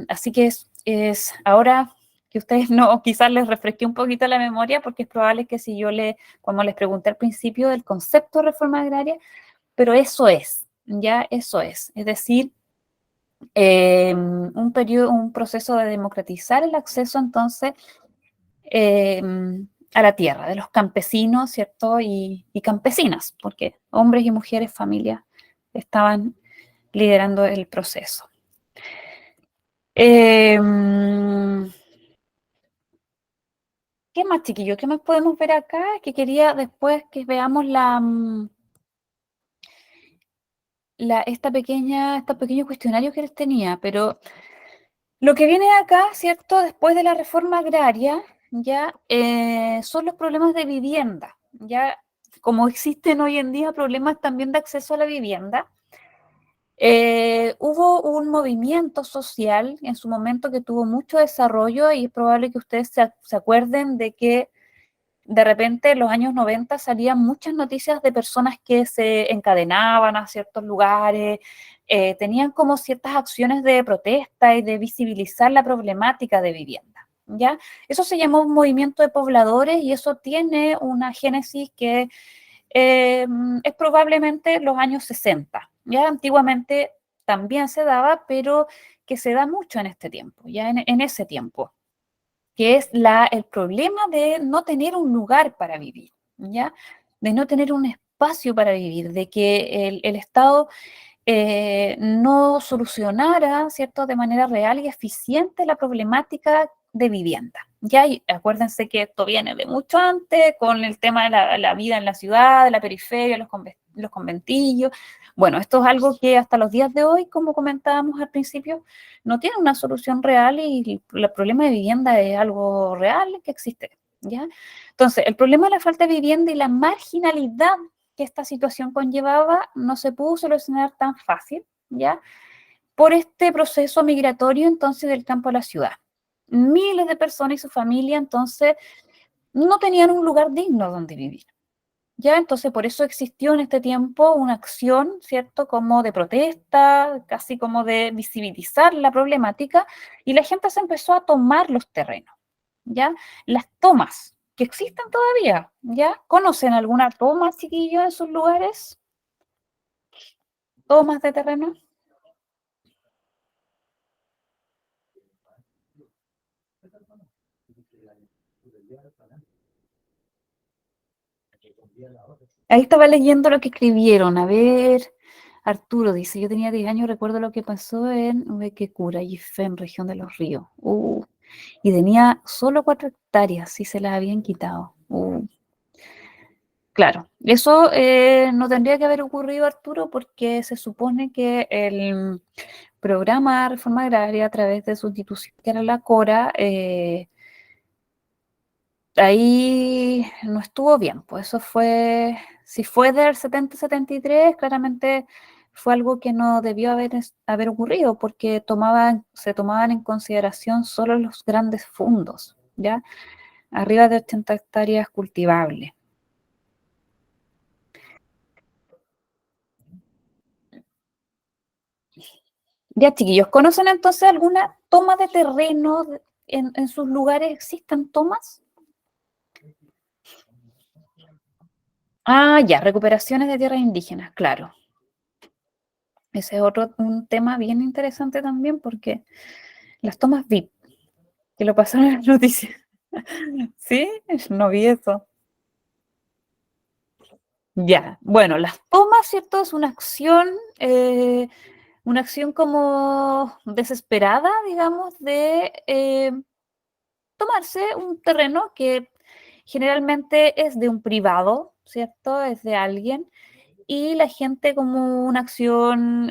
Así que es ahora que ustedes no, quizás les refresqué un poquito la memoria, porque es probable que si yo como les pregunté al principio del concepto de reforma agraria, pero eso es, ya eso es decir, un proceso de democratizar el acceso entonces a la tierra de los campesinos, ¿cierto? Y campesinas, porque hombres y mujeres, familias, estaban liderando el proceso. ¿Qué más, chiquillos? ¿Qué más podemos ver acá? Que quería después que veamos este pequeño cuestionario que les tenía, pero lo que viene acá, ¿cierto? Después de la reforma agraria, ya son los problemas de vivienda, ya como existen hoy en día problemas también de acceso a la vivienda. Hubo un movimiento social en su momento que tuvo mucho desarrollo, y es probable que ustedes se acuerden de que de repente en los años 90 salían muchas noticias de personas que se encadenaban a ciertos lugares, tenían como ciertas acciones de protesta y de visibilizar la problemática de vivienda, ¿ya? Eso se llamó un movimiento de pobladores, y eso tiene una génesis que es probablemente los años 60, ¿ya? Antiguamente también se daba, pero que se da mucho en este tiempo, ya en ese tiempo, que es el problema de no tener un lugar para vivir, ¿ya? De no tener un espacio para vivir, de que el Estado no solucionara, ¿cierto?, de manera real y eficiente la problemática de vivienda. Ya, y acuérdense que esto viene de mucho antes, con el tema de la vida en la ciudad, de la periferia, los conventillos. Bueno, esto es algo que hasta los días de hoy, como comentábamos al principio, no tiene una solución real, y el problema de vivienda es algo real que existe, ¿ya? Entonces, el problema de la falta de vivienda y la marginalidad que esta situación conllevaba no se pudo solucionar tan fácil, ¿ya? Por este proceso migratorio entonces del campo a la ciudad. Miles de personas y su familia entonces no tenían un lugar digno donde vivir, ¿ya? Entonces, por eso existió en este tiempo una acción, ¿cierto? Como de protesta, casi como de visibilizar la problemática, y la gente se empezó a tomar los terrenos, ¿ya? Las tomas, que existen todavía, ¿ya? ¿Conocen alguna toma, chiquillos, en sus lugares? ¿Tomas de terreno? Ahí estaba leyendo lo que escribieron. A ver, Arturo dice, yo tenía 10 años, recuerdo lo que pasó en Huequecura, Yifén, región de los ríos. Y tenía solo 4 hectáreas y se las habían quitado. Claro, eso no tendría que haber ocurrido, Arturo, porque se supone que el programa de reforma agraria a través de su institución, que era la CORA, ahí no estuvo bien, pues eso fue, si fue del 70-73, claramente fue algo que no debió haber ocurrido, porque se tomaban en consideración solo los grandes fundos, ¿ya? Arriba de 80 hectáreas cultivables. Ya, chiquillos, ¿conocen entonces alguna toma de terreno en sus lugares? ¿Existen tomas? Ah, ya, recuperaciones de tierras indígenas, claro. Ese es un tema bien interesante también porque las tomas VIP, que lo pasaron en las noticias. ¿Sí? No vi eso. Ya, bueno, las tomas, ¿cierto? Es una acción como desesperada, digamos, de tomarse un terreno que generalmente es de un privado, ¿cierto? Es de alguien. Y la gente como una acción,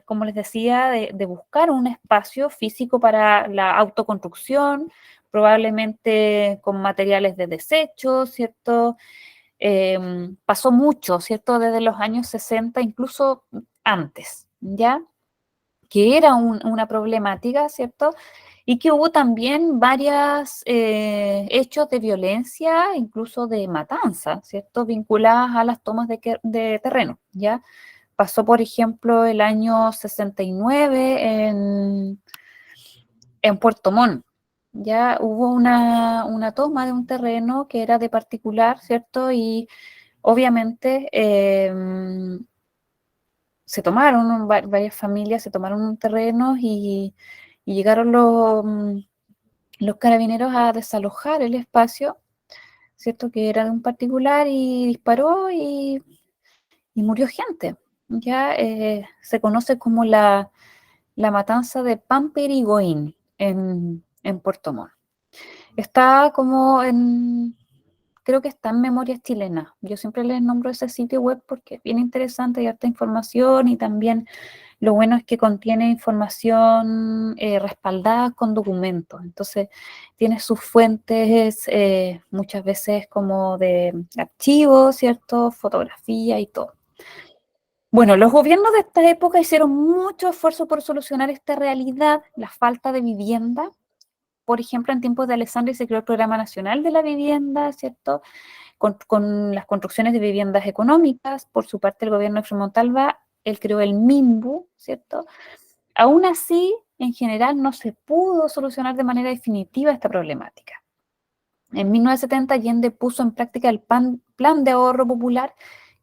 como les decía, de buscar un espacio físico para la autoconstrucción, probablemente con materiales de desecho, ¿cierto? Pasó mucho, ¿cierto? Desde los años 60, incluso antes, ¿ya? Que era una problemática, ¿cierto? Y que hubo también varios hechos de violencia, incluso de matanza, ¿cierto? Vinculadas a las tomas de terreno, ¿ya? Pasó, por ejemplo, el año 69 en Puerto Montt, ya hubo una toma de un terreno que era de particular, ¿cierto? Y obviamente se tomaron, varias familias se tomaron un terreno y llegaron los carabineros a desalojar el espacio, ¿cierto? Que era de un particular y disparó y murió gente. Ya se conoce como la matanza de Pamperigoín en Puerto Montt. Está como creo que está en Memorias Chilenas. Yo siempre les nombro ese sitio web porque es bien interesante y harta información y también lo bueno es que contiene información respaldada con documentos. Entonces, tiene sus fuentes muchas veces como de archivos, ¿cierto? Fotografía y todo. Bueno, los gobiernos de esta época hicieron mucho esfuerzo por solucionar esta realidad, la falta de vivienda. Por ejemplo, en tiempos de Alessandri se creó el Programa Nacional de la Vivienda, ¿cierto? Con las construcciones de viviendas económicas. Por su parte, el gobierno de Frei Montalva, él creó el MIMBU, ¿cierto? Aún así, en general, no se pudo solucionar de manera definitiva esta problemática. En 1970, Allende puso en práctica el Plan de Ahorro Popular,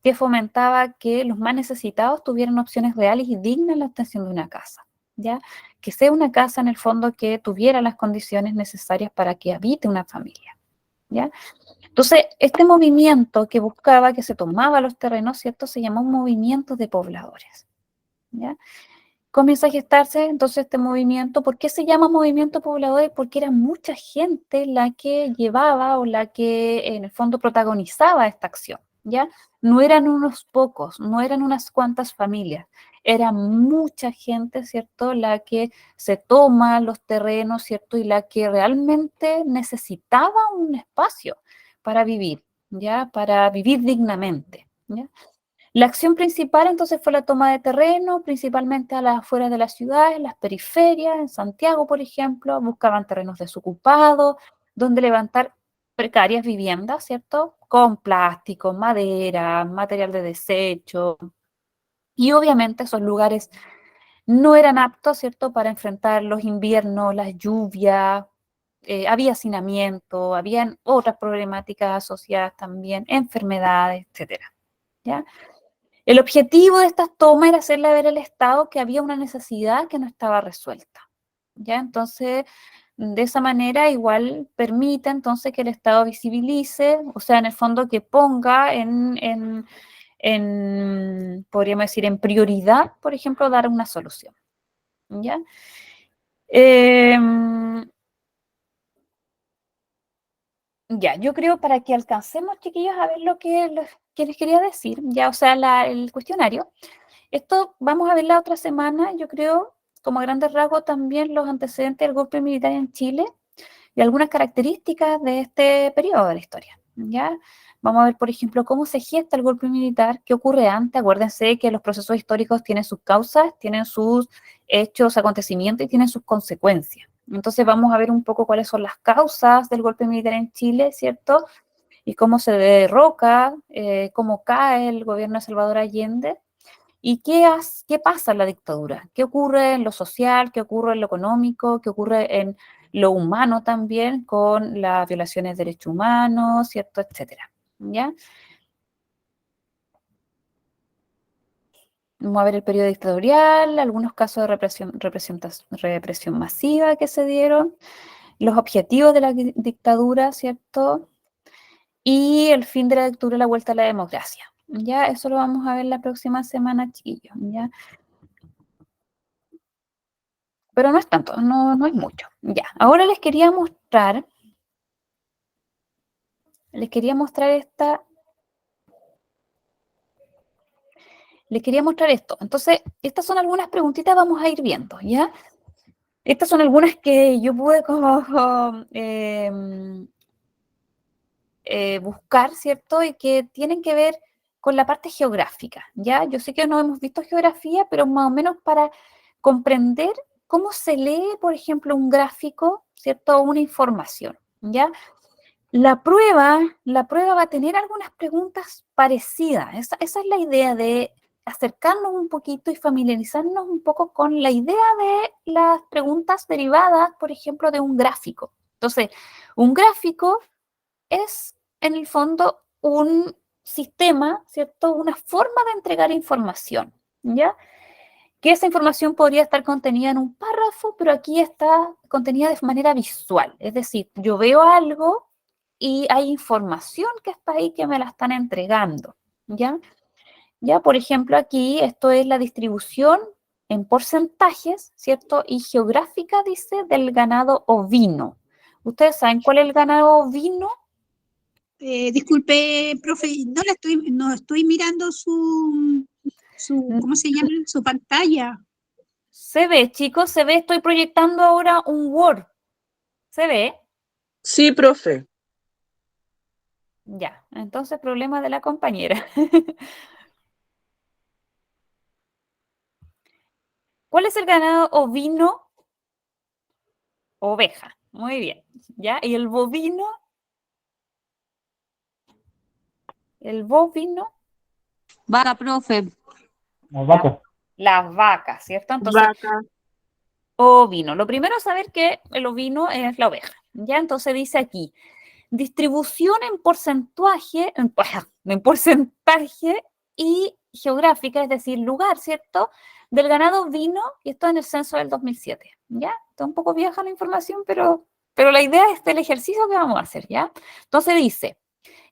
que fomentaba que los más necesitados tuvieran opciones reales y dignas en la obtención de una casa, ¿ya? Que sea una casa, en el fondo, que tuviera las condiciones necesarias para que habite una familia, ¿ya? Entonces, este movimiento que buscaba, que se tomaba los terrenos, ¿cierto? Se llamó un movimiento de pobladores, ¿ya? Comienza a gestarse entonces este movimiento. ¿Por qué se llama movimiento pobladores? Porque era mucha gente la que llevaba o la que en el fondo protagonizaba esta acción, ¿ya? No eran unos pocos, no eran unas cuantas familias, era mucha gente, ¿cierto? La que se toma los terrenos, ¿cierto? Y la que realmente necesitaba un espacio para vivir, ¿ya? Para vivir dignamente, ¿ya? La acción principal entonces fue la toma de terreno, principalmente a las afueras de las ciudades, en las periferias, en Santiago, por ejemplo, buscaban terrenos desocupados, donde levantar precarias viviendas, ¿cierto? con plástico, madera, material de desecho. Y obviamente esos lugares no eran aptos, ¿cierto?, para enfrentar los inviernos, las lluvias, había hacinamiento, habían otras problemáticas asociadas también, enfermedades, etcétera, ¿ya? El objetivo de estas tomas era hacerle ver al Estado que había una necesidad que no estaba resuelta, ¿ya? Entonces, de esa manera igual permite entonces que el Estado visibilice, o sea, en el fondo que ponga podríamos decir, en prioridad, por ejemplo, dar una solución, ¿ya? Ya, yo creo para que alcancemos, chiquillos, a ver lo que les quería decir, ya, o sea, el cuestionario. Esto vamos a ver la otra semana, yo creo, como a grandes rasgos también los antecedentes del golpe militar en Chile y algunas características de este periodo de la historia, ¿ya? Vamos a ver, por ejemplo, cómo se gesta el golpe militar, qué ocurre antes. Acuérdense que los procesos históricos tienen sus causas, tienen sus hechos, acontecimientos y tienen sus consecuencias. Entonces vamos a ver un poco cuáles son las causas del golpe militar en Chile, ¿cierto? Y cómo se derroca, cómo cae el gobierno de Salvador Allende. ¿Y qué pasa en la dictadura? ¿Qué ocurre en lo social? ¿Qué ocurre en lo económico? ¿Qué ocurre en lo humano también con las violaciones de derechos humanos, ¿cierto? Etcétera, ¿ya? Vamos a ver el periodo dictatorial, algunos casos de represión masiva que se dieron, los objetivos de la dictadura, ¿cierto? Y el fin de la dictadura, la vuelta a la democracia. Ya, eso lo vamos a ver la próxima semana, chiquillos, ¿ya? Pero no es tanto, no es mucho. Ya, ahora les quería mostrar esto. Entonces, estas son algunas preguntitas, vamos a ir viendo, ¿ya? Estas son algunas que yo pude como buscar, ¿cierto? Y que tienen que ver con la parte geográfica, ¿ya? Yo sé que no hemos visto geografía, pero más o menos para comprender cómo se lee, por ejemplo, un gráfico, ¿cierto? O una información, ¿ya? La prueba va a tener algunas preguntas parecidas. Esa es la idea de acercarnos un poquito y familiarizarnos un poco con la idea de las preguntas derivadas, por ejemplo, de un gráfico. Entonces, un gráfico es, en el fondo, un sistema, ¿cierto? Una forma de entregar información, ¿ya? Que esa información podría estar contenida en un párrafo, pero aquí está contenida de manera visual. Es decir, yo veo algo y hay información que está ahí que me la están entregando, ¿ya? Ya, por ejemplo, aquí esto es la distribución en porcentajes, ¿cierto? Y geográfica, dice, del ganado ovino. ¿Ustedes saben cuál es el ganado ovino? Disculpe, profe, no estoy mirando ¿cómo se llama? Su pantalla. Se ve, chicos, se ve, estoy proyectando ahora un Word. ¿Se ve? Sí, profe. Ya, entonces problema de la compañera. ¿Cuál es el ganado ovino? Oveja. Muy bien. ¿Ya? ¿Y el bovino? El bovino. Vaca, profe. Las vacas, ¿cierto? Entonces, Vaca. ovino. Lo primero es saber que el ovino es la oveja. ¿Ya? Entonces dice aquí, distribución en porcentaje, en porcentaje y geográfica, es decir, lugar, ¿cierto? Del ganado ovino, y esto en el censo del 2007, ¿ya? Está un poco vieja la información, pero la idea es el ejercicio que vamos a hacer, ¿ya? Entonces dice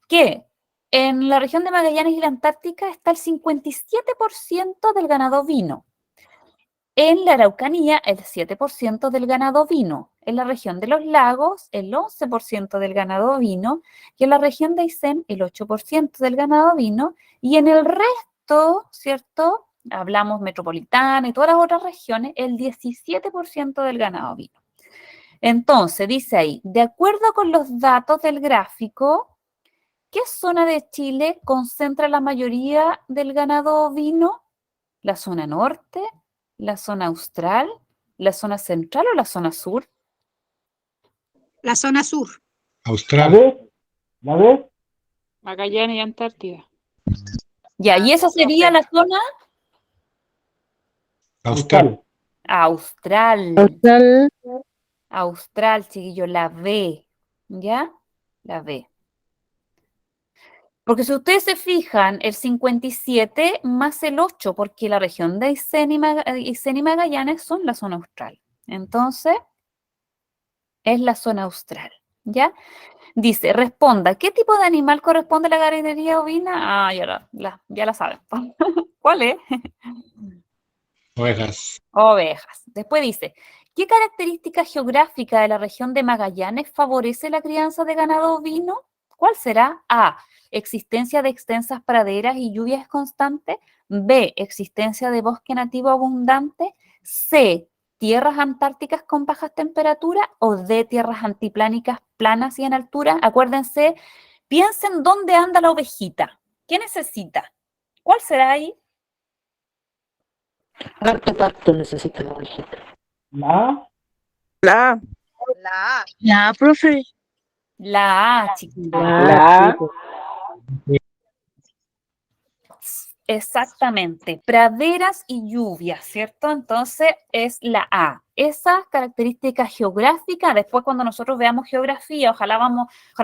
que en la región de Magallanes y la Antártica está el 57% del ganado ovino. En la Araucanía, el 7% del ganado ovino. En la región de los lagos, el 11% del ganado ovino. Y en la región de Aysén, el 8% del ganado ovino. Y en el resto, ¿cierto? Hablamos metropolitana y todas las otras regiones, el 17% del ganado ovino. Entonces, dice ahí, de acuerdo con los datos del gráfico, ¿qué zona de Chile concentra la mayoría del ganado ovino? ¿La zona norte, la zona austral, la zona central o la zona sur? La zona sur. Austral. Magallanes y Antártida. Ya, y esa sería la zona Austral. austral. Austral, Austral, chiquillo, la B. ¿Ya? La B. Porque si ustedes se fijan, el 57 más el 8, porque la región de Aysén y Magallanes son la zona austral. Entonces, es la zona austral. ¿Ya? Dice, responda, ¿qué tipo de animal corresponde a la ganadería ovina? Ah, ya la saben. ¿Cuál es? Ovejas. Ovejas. Después dice, ¿qué característica geográfica de la región de Magallanes favorece la crianza de ganado ovino? ¿Cuál será? A, existencia de extensas praderas y lluvias constantes. B, existencia de bosque nativo abundante. C, tierras antárticas con bajas temperaturas. O D, tierras antiplánicas planas y en altura. Acuérdense, piensen dónde anda la ovejita. ¿Qué necesita? ¿Cuál será ahí? harto tacto necesita la ovejita. La Ya, profe. La A, chiquillos. La Exactamente, praderas y lluvias, ¿cierto? Entonces es la A. Esas características geográficas, después cuando nosotros veamos geografía, ojalá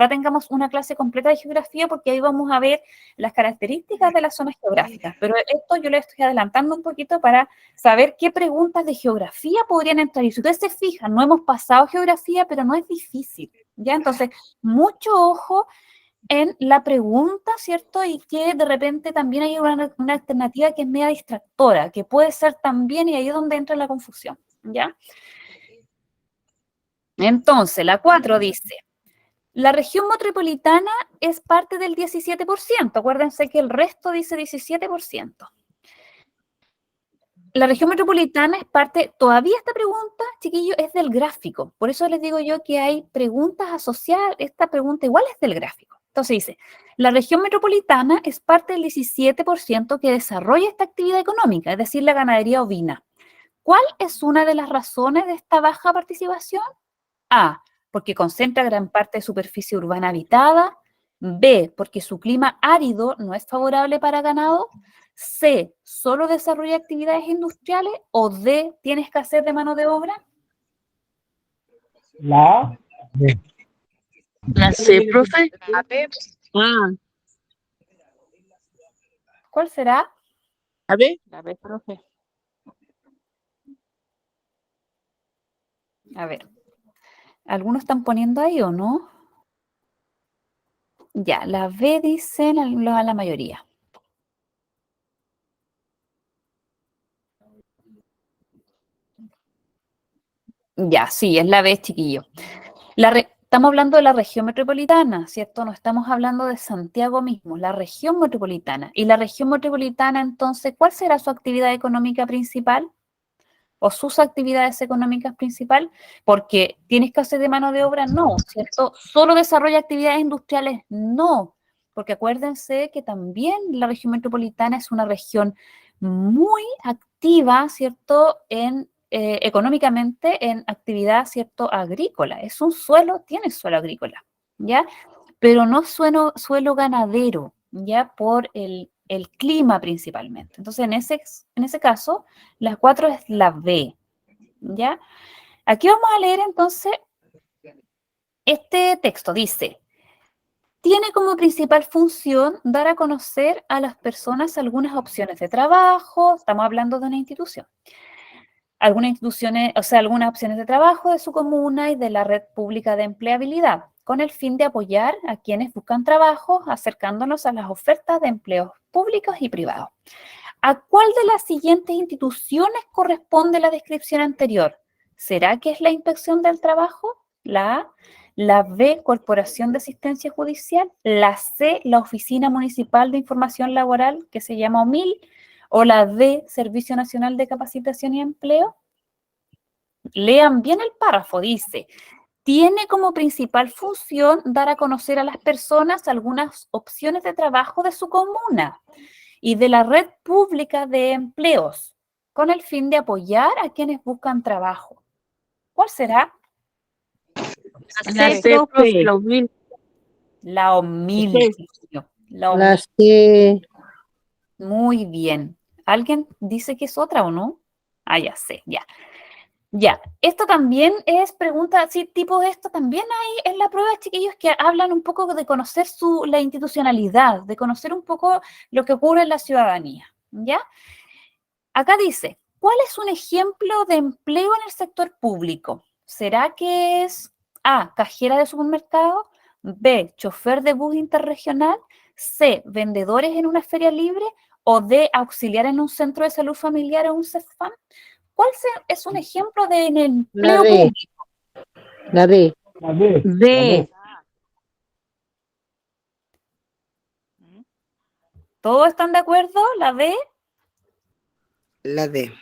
tengamos una clase completa de geografía porque ahí vamos a ver las características de las zonas geográficas. Pero esto yo le estoy adelantando un poquito para saber qué preguntas de geografía podrían entrar. Y si ustedes se fijan, no hemos pasado geografía, pero no es difícil, ¿ya? Entonces, mucho ojo en la pregunta, ¿cierto? Y que de repente también hay una alternativa que es media distractora, que puede ser también, y ahí es donde entra la confusión, ¿ya? Entonces, la 4 dice, la región metropolitana es parte del 17%, acuérdense que el resto dice 17%. La región metropolitana es parte, todavía esta pregunta, chiquillo, es del gráfico, por eso les digo yo que hay preguntas asociadas, esta pregunta igual es del gráfico. Entonces dice, la región metropolitana es parte del 17% que desarrolla esta actividad económica, es decir, la ganadería ovina. ¿Cuál es una de las razones de esta baja participación? A, porque concentra gran parte de superficie urbana habitada. B, porque su clima árido no es favorable para ganado. C, solo desarrolla actividades industriales. O D, tiene escasez de mano de obra. La C, profe. Ah, ¿Cuál será? a ver. La B, profe. A ver, ¿algunos están poniendo ahí o no? Ya, la B dice la mayoría. Ya, sí, es la B, chiquillo. Estamos hablando de la región metropolitana, ¿cierto? No estamos hablando de Santiago mismo, la región metropolitana. Y la región metropolitana, entonces, ¿cuál será su actividad económica principal? ¿O sus actividades económicas principales? Porque ¿tiene escasez de mano de obra? No, ¿cierto? ¿Solo desarrolla actividades industriales? No, porque acuérdense que también la región metropolitana es una región muy activa, ¿cierto? Económicamente en actividad, ¿cierto? Agrícola. Es un suelo, tiene suelo agrícola, ¿ya? Pero no suelo ganadero, ¿ya? Por el clima principalmente. Entonces, en ese caso, la 4 es la B, ¿ya? Aquí vamos a leer entonces este texto. Dice, tiene como principal función dar a conocer a las personas algunas opciones de trabajo, estamos hablando de una institución, algunas opciones de trabajo de su comuna y de la red pública de empleabilidad, con el fin de apoyar a quienes buscan trabajo, acercándonos a las ofertas de empleos públicos y privados. ¿A cuál de las siguientes instituciones corresponde la descripción anterior? ¿Será que es la Inspección del Trabajo? La A. La B, Corporación de Asistencia Judicial. La C, la Oficina Municipal de Información Laboral, que se llama OMIL. O la D, Servicio Nacional de Capacitación y Empleo. Lean bien el párrafo, dice, tiene como principal función dar a conocer a las personas algunas opciones de trabajo de su comuna y de la red pública de empleos, con el fin de apoyar a quienes buscan trabajo. ¿Cuál será? La C, profe. La OMIL. La OMIL. La La omite. C. Muy bien. ¿Alguien dice que es otra o no? Ah, ya sé, ya. Ya, esto también es pregunta, sí, tipo de esto también hay en la prueba, chiquillos, que hablan un poco de conocer la institucionalidad, de conocer un poco lo que ocurre en la ciudadanía, ¿ya? Acá dice, ¿cuál es un ejemplo de empleo en el sector público? ¿Será que es A, cajera de supermercado, B, chofer de bus interregional, C, vendedores en una feria libre o D, auxiliar en un centro de salud familiar o un CEFAM? ¿Cuál es un ejemplo de en el La empleo D. público? La D. D. ¿Todos están de acuerdo? ¿La D? La D.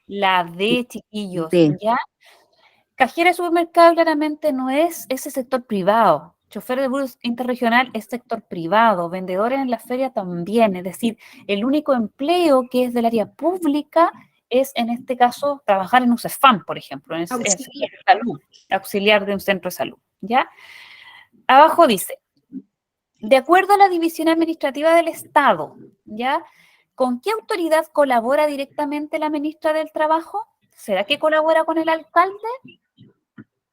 La D, chiquillos, D. ¿ya? Cajera de supermercado claramente no es ese sector privado. Chofer de bus interregional es sector privado. Vendedores en la feria también. Es decir, el único empleo que es del área pública es, en este caso, trabajar en un CEFAM, por ejemplo, en el centro Auxiliar. de salud, auxiliar de un centro de salud, ¿ya? Abajo dice, de acuerdo a la división administrativa del Estado, ¿ya? ¿Con qué autoridad colabora directamente la ministra del Trabajo? ¿Será que colabora con el alcalde?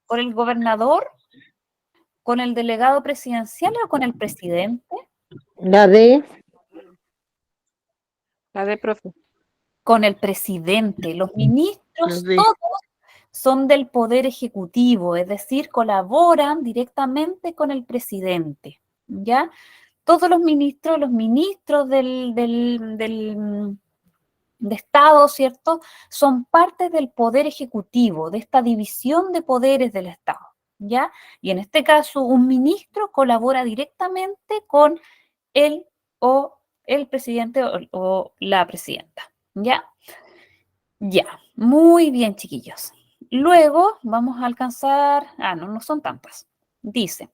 ¿Con el gobernador? ¿Con el delegado presidencial o con el presidente? La D. La D, profe. Con el presidente. Los La ministros D. todos son del Poder Ejecutivo, es decir, colaboran directamente con el presidente, ¿ya? Todos los ministros de Estado, ¿cierto? Son parte del Poder Ejecutivo, de esta división de poderes del Estado, ¿ya? Y en este caso, un ministro colabora directamente con el o el presidente o la presidenta, ¿ya? Ya, muy bien, chiquillos. Luego vamos a alcanzar, no son tantas. Dice,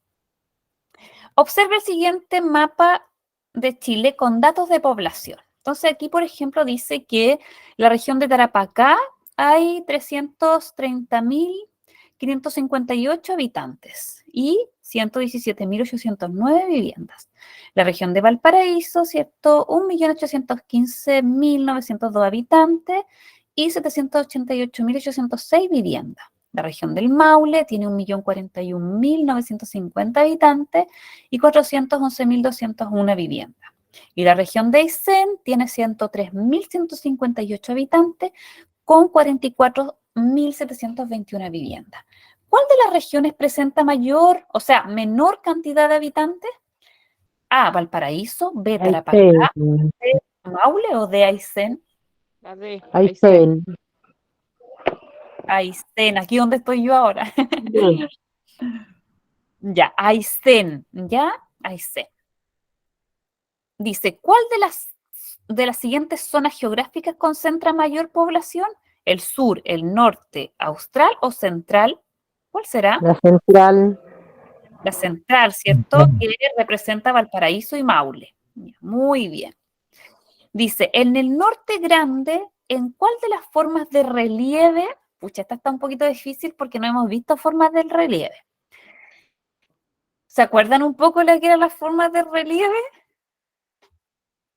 observe el siguiente mapa de Chile con datos de población. Entonces aquí, por ejemplo, dice que la región de Tarapacá hay 330.558 habitantes y 117.809 viviendas. La región de Valparaíso, ¿cierto? 1.815.902 habitantes y 788.806 viviendas. La región del Maule tiene 1.041.950 habitantes y 411.201 viviendas. Y la región de Aysén tiene 103.158 habitantes con 44.721 viviendas. ¿Cuál de las regiones presenta menor cantidad de habitantes? A, Valparaíso, B, Tarapacá, Aysén. C, Maule o D, Aysén. La D. Aysén. Aysén, aquí donde estoy yo ahora. D. Ya, Aysén, ¿ya? Aysén. Dice, ¿cuál de las siguientes zonas geográficas concentra mayor población? ¿El sur, el norte, austral o central? ¿Cuál será? La central. La central, ¿cierto? Que representa Valparaíso y Maule. Muy bien. Dice, en el norte grande, ¿en cuál de las formas de relieve? Pucha, esta está un poquito difícil porque no hemos visto formas del relieve. ¿Se acuerdan un poco de lo que eran las formas de relieve?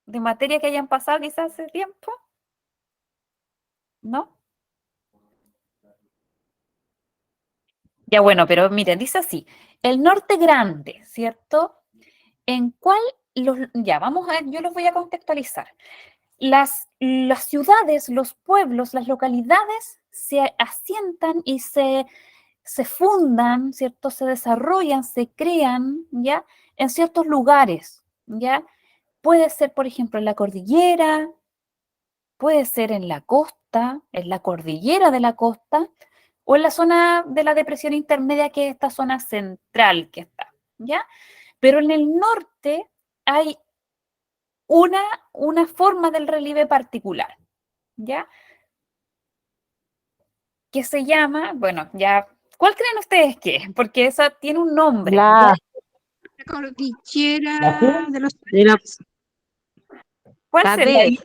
¿De materia que hayan pasado quizás hace tiempo? ¿No? Ya bueno, pero miren, dice así, el norte grande, ¿cierto? ¿En cuál ya, vamos a ver, yo los voy a contextualizar. Las ciudades, los pueblos, las localidades se asientan y se fundan, ¿cierto? Se desarrollan, se crean, ¿ya? En ciertos lugares, ¿ya? Puede ser, por ejemplo, en la cordillera, puede ser en la costa, en la cordillera de la costa, o en la zona de la depresión intermedia, que es esta zona central que está, ¿ya? Pero en el norte hay una forma del relieve particular, ¿ya? Que se llama, bueno, ya, ¿cuál creen ustedes que es? Porque esa tiene un nombre, ¿ya? La La cordillera de los De la, Andes. ¿Cuál la sería? D.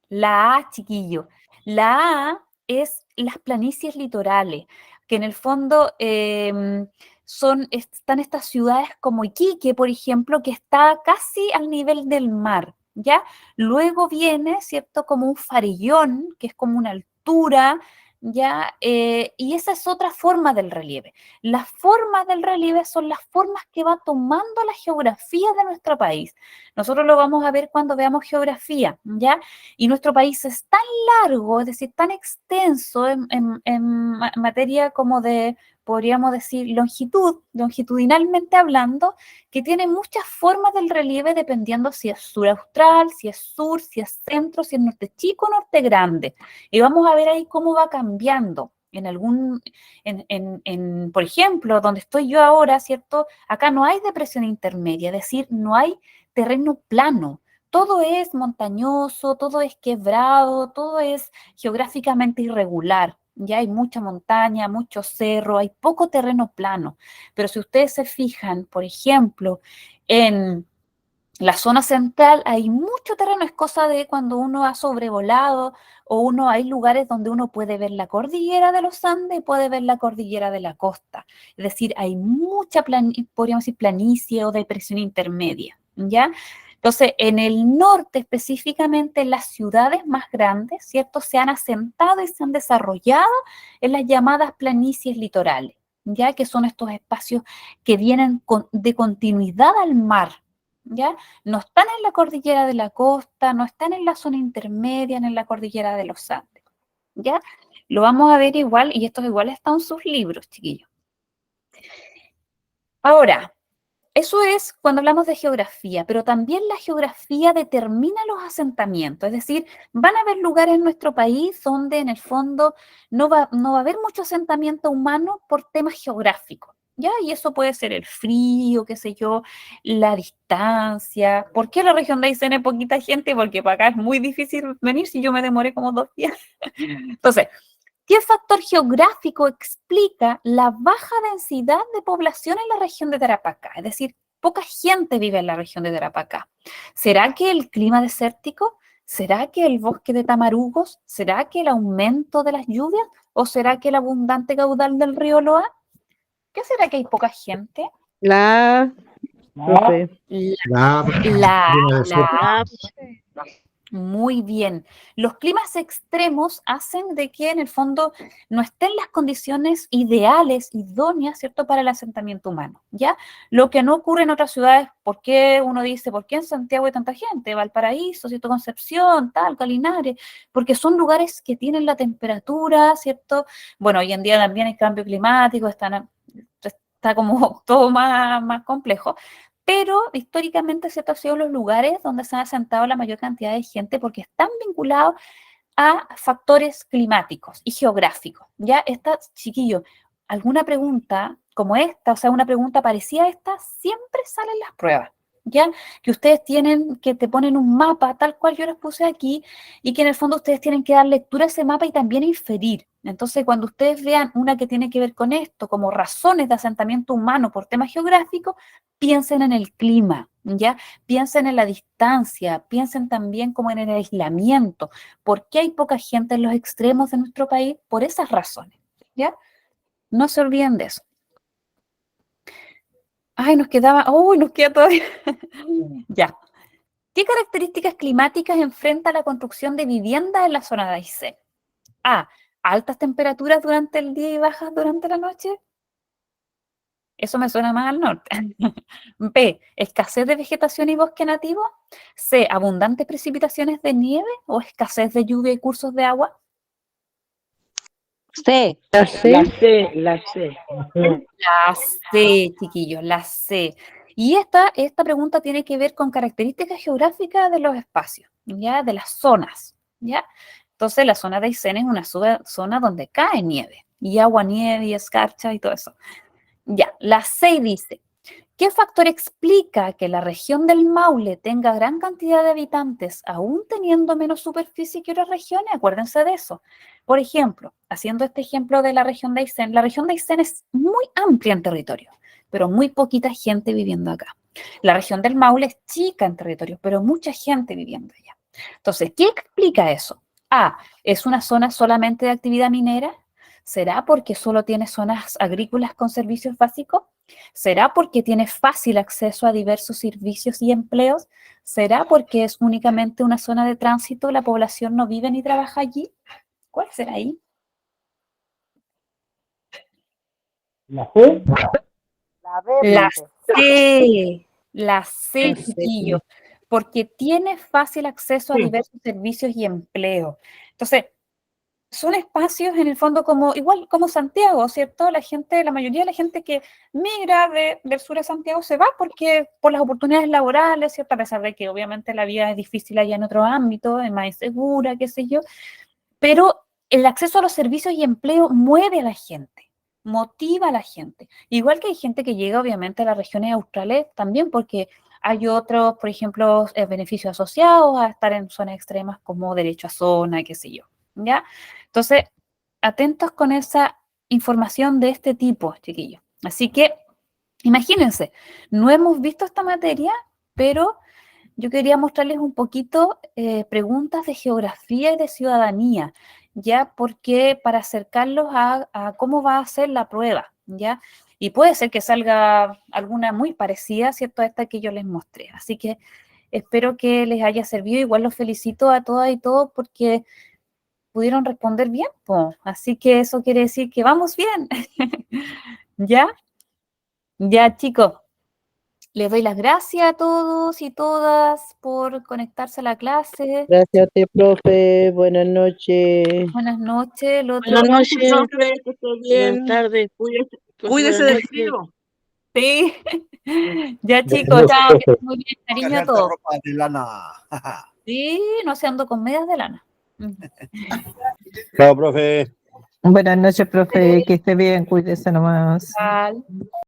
La A, chiquillo. La A es las planicies litorales, que en el fondo están estas ciudades como Iquique, por ejemplo, que está casi al nivel del mar, ¿ya? Luego viene, ¿cierto? Como un farellón, que es como una altura, ¿ya? Y esa es otra forma del relieve. Las formas del relieve son las formas que va tomando la geografía de nuestro país. Nosotros lo vamos a ver cuando veamos geografía, ¿ya? Y nuestro país es tan largo, es decir, tan extenso en materia como de, podríamos decir, longitudinalmente hablando, que tiene muchas formas del relieve dependiendo si es sur austral, si es sur, si es centro, si es norte chico o norte grande. Y vamos a ver ahí cómo va cambiando. Por ejemplo, donde estoy yo ahora, ¿cierto? Acá no hay depresión intermedia, es decir, no hay terreno plano. Todo es montañoso, todo es quebrado, todo es geográficamente irregular. Ya hay mucha montaña, mucho cerro, hay poco terreno plano. Pero si ustedes se fijan, por ejemplo, en la zona central hay mucho terreno, es cosa de cuando uno ha sobrevolado o hay lugares donde uno puede ver la cordillera de los Andes y puede ver la cordillera de la costa. Es decir, hay mucha, podríamos decir, planicie o depresión intermedia, ¿ya? Entonces, en el norte específicamente, las ciudades más grandes, ¿cierto? Se han asentado y se han desarrollado en las llamadas planicies litorales, ¿ya? Que son estos espacios que vienen de continuidad al mar, ¿ya? No están en la cordillera de la costa, no están en la zona intermedia, ni en la cordillera de los Andes, ¿ya? Lo vamos a ver igual, y esto igual está en sus libros, chiquillos. Ahora, eso es cuando hablamos de geografía, pero también la geografía determina los asentamientos, es decir, van a haber lugares en nuestro país donde en el fondo no va a haber mucho asentamiento humano por temas geográficos, ¿ya? Y eso puede ser el frío, qué sé yo, la distancia. ¿Por qué la región de Aysén hay poquita gente? Porque para acá es muy difícil venir si yo me demoré como 2 días. Entonces, ¿qué factor geográfico explica la baja densidad de población en la región de Tarapacá? Es decir, poca gente vive en la región de Tarapacá. ¿Será que el clima desértico? ¿Será que el bosque de tamarugos? ¿Será que el aumento de las lluvias? ¿O será que el abundante caudal del río Loa? ¿Qué será que hay poca gente? Profe. Muy bien. Los climas extremos hacen de que en el fondo no estén las condiciones ideales, idóneas, ¿cierto?, para el asentamiento humano, ¿ya? Lo que no ocurre en otras ciudades, ¿por qué uno dice, por qué en Santiago hay tanta gente? Valparaíso, ¿cierto?, Concepción, tal, Linares, porque son lugares que tienen la temperatura, ¿cierto? Bueno, hoy en día también hay cambio climático, está como todo más complejo. Pero históricamente estos han sido los lugares donde se ha asentado la mayor cantidad de gente porque están vinculados a factores climáticos y geográficos. Ya, chiquillo, alguna pregunta como esta, o sea, una pregunta parecida a esta, siempre sale en las pruebas. ¿Ya? Que ustedes que te ponen un mapa tal cual yo les puse aquí y que en el fondo ustedes tienen que dar lectura a ese mapa y también inferir. Entonces, cuando ustedes vean una que tiene que ver con esto, como razones de asentamiento humano por temas geográficos, piensen en el clima, ¿ya? Piensen en la distancia, piensen también como en el aislamiento. ¿Por qué hay poca gente en los extremos de nuestro país? Por esas razones, ¿ya? No se olviden de eso. Ay, nos queda todavía. Ya. ¿Qué características climáticas enfrenta la construcción de viviendas en la zona de Aysén? A. Altas temperaturas durante el día y bajas durante la noche. Eso me suena más al norte. B. Escasez de vegetación y bosque nativo. C. Abundantes precipitaciones de nieve o escasez de lluvia y cursos de agua. C. La C. La C. La C, chiquillos, la C. Y esta pregunta tiene que ver con características geográficas de los espacios, ¿ya? De las zonas, ¿ya? Entonces, la zona de Aysén es una zona donde cae nieve, y agua, nieve, y escarcha y todo eso. Ya, la C dice, ¿qué factor explica que la región del Maule tenga gran cantidad de habitantes aún teniendo menos superficie que otras regiones? Acuérdense de eso. Por ejemplo, haciendo este ejemplo de la región de Aysén es muy amplia en territorio, pero muy poquita gente viviendo acá. La región del Maule es chica en territorio, pero mucha gente viviendo allá. Entonces, ¿qué explica eso? A, ¿es una zona solamente de actividad minera? ¿Será porque solo tiene zonas agrícolas con servicios básicos? ¿Será porque tiene fácil acceso a diversos servicios y empleos? ¿Será porque es únicamente una zona de tránsito, la población no vive ni trabaja allí? ¿Cuál será ahí? ¿La C? La C, la C, La C. chiquillo, porque tiene fácil acceso a diversos servicios y empleos. Entonces, son espacios en el fondo como, igual como Santiago, ¿cierto? La mayoría de la gente que migra del sur a Santiago se va porque por las oportunidades laborales, ¿cierto? A pesar de que obviamente la vida es difícil allá en otro ámbito, es más insegura, qué sé yo, pero el acceso a los servicios y empleo mueve a la gente, motiva a la gente. Igual que hay gente que llega obviamente a las regiones australes también porque hay otros, por ejemplo, beneficios asociados a estar en zonas extremas como derecho a zona, qué sé yo, ¿ya? Entonces, atentos con esa información de este tipo, chiquillos. Así que, imagínense, no hemos visto esta materia, pero yo quería mostrarles un poquito preguntas de geografía y de ciudadanía, ¿ya? Porque para acercarlos a cómo va a ser la prueba, ¿ya? Y puede ser que salga alguna muy parecida, ¿cierto? A esta que yo les mostré. Así que espero que les haya servido. Igual los felicito a todas y todos porque pudieron responder bien, po. Así que eso quiere decir que vamos bien. ¿Ya? Ya, chicos. Les doy las gracias a todos y todas por conectarse a la clase. Gracias a ti, profe. Buenas noches. Buenas noches. El otro, Buenas noches, Profe, que esté buenas bien. tardes. Cuídese, Pues, cuídese buenas del noches. frío. sí. Ya, Buenas chicos, noches, chao. Que profe. estén muy bien. Cariño a Cargarte todos. ropa de lana. Sí, no se ando con medias de lana. Ujú. Chao, profe. Buenas noches, profe, que esté bien, cuídese nomás. Igual.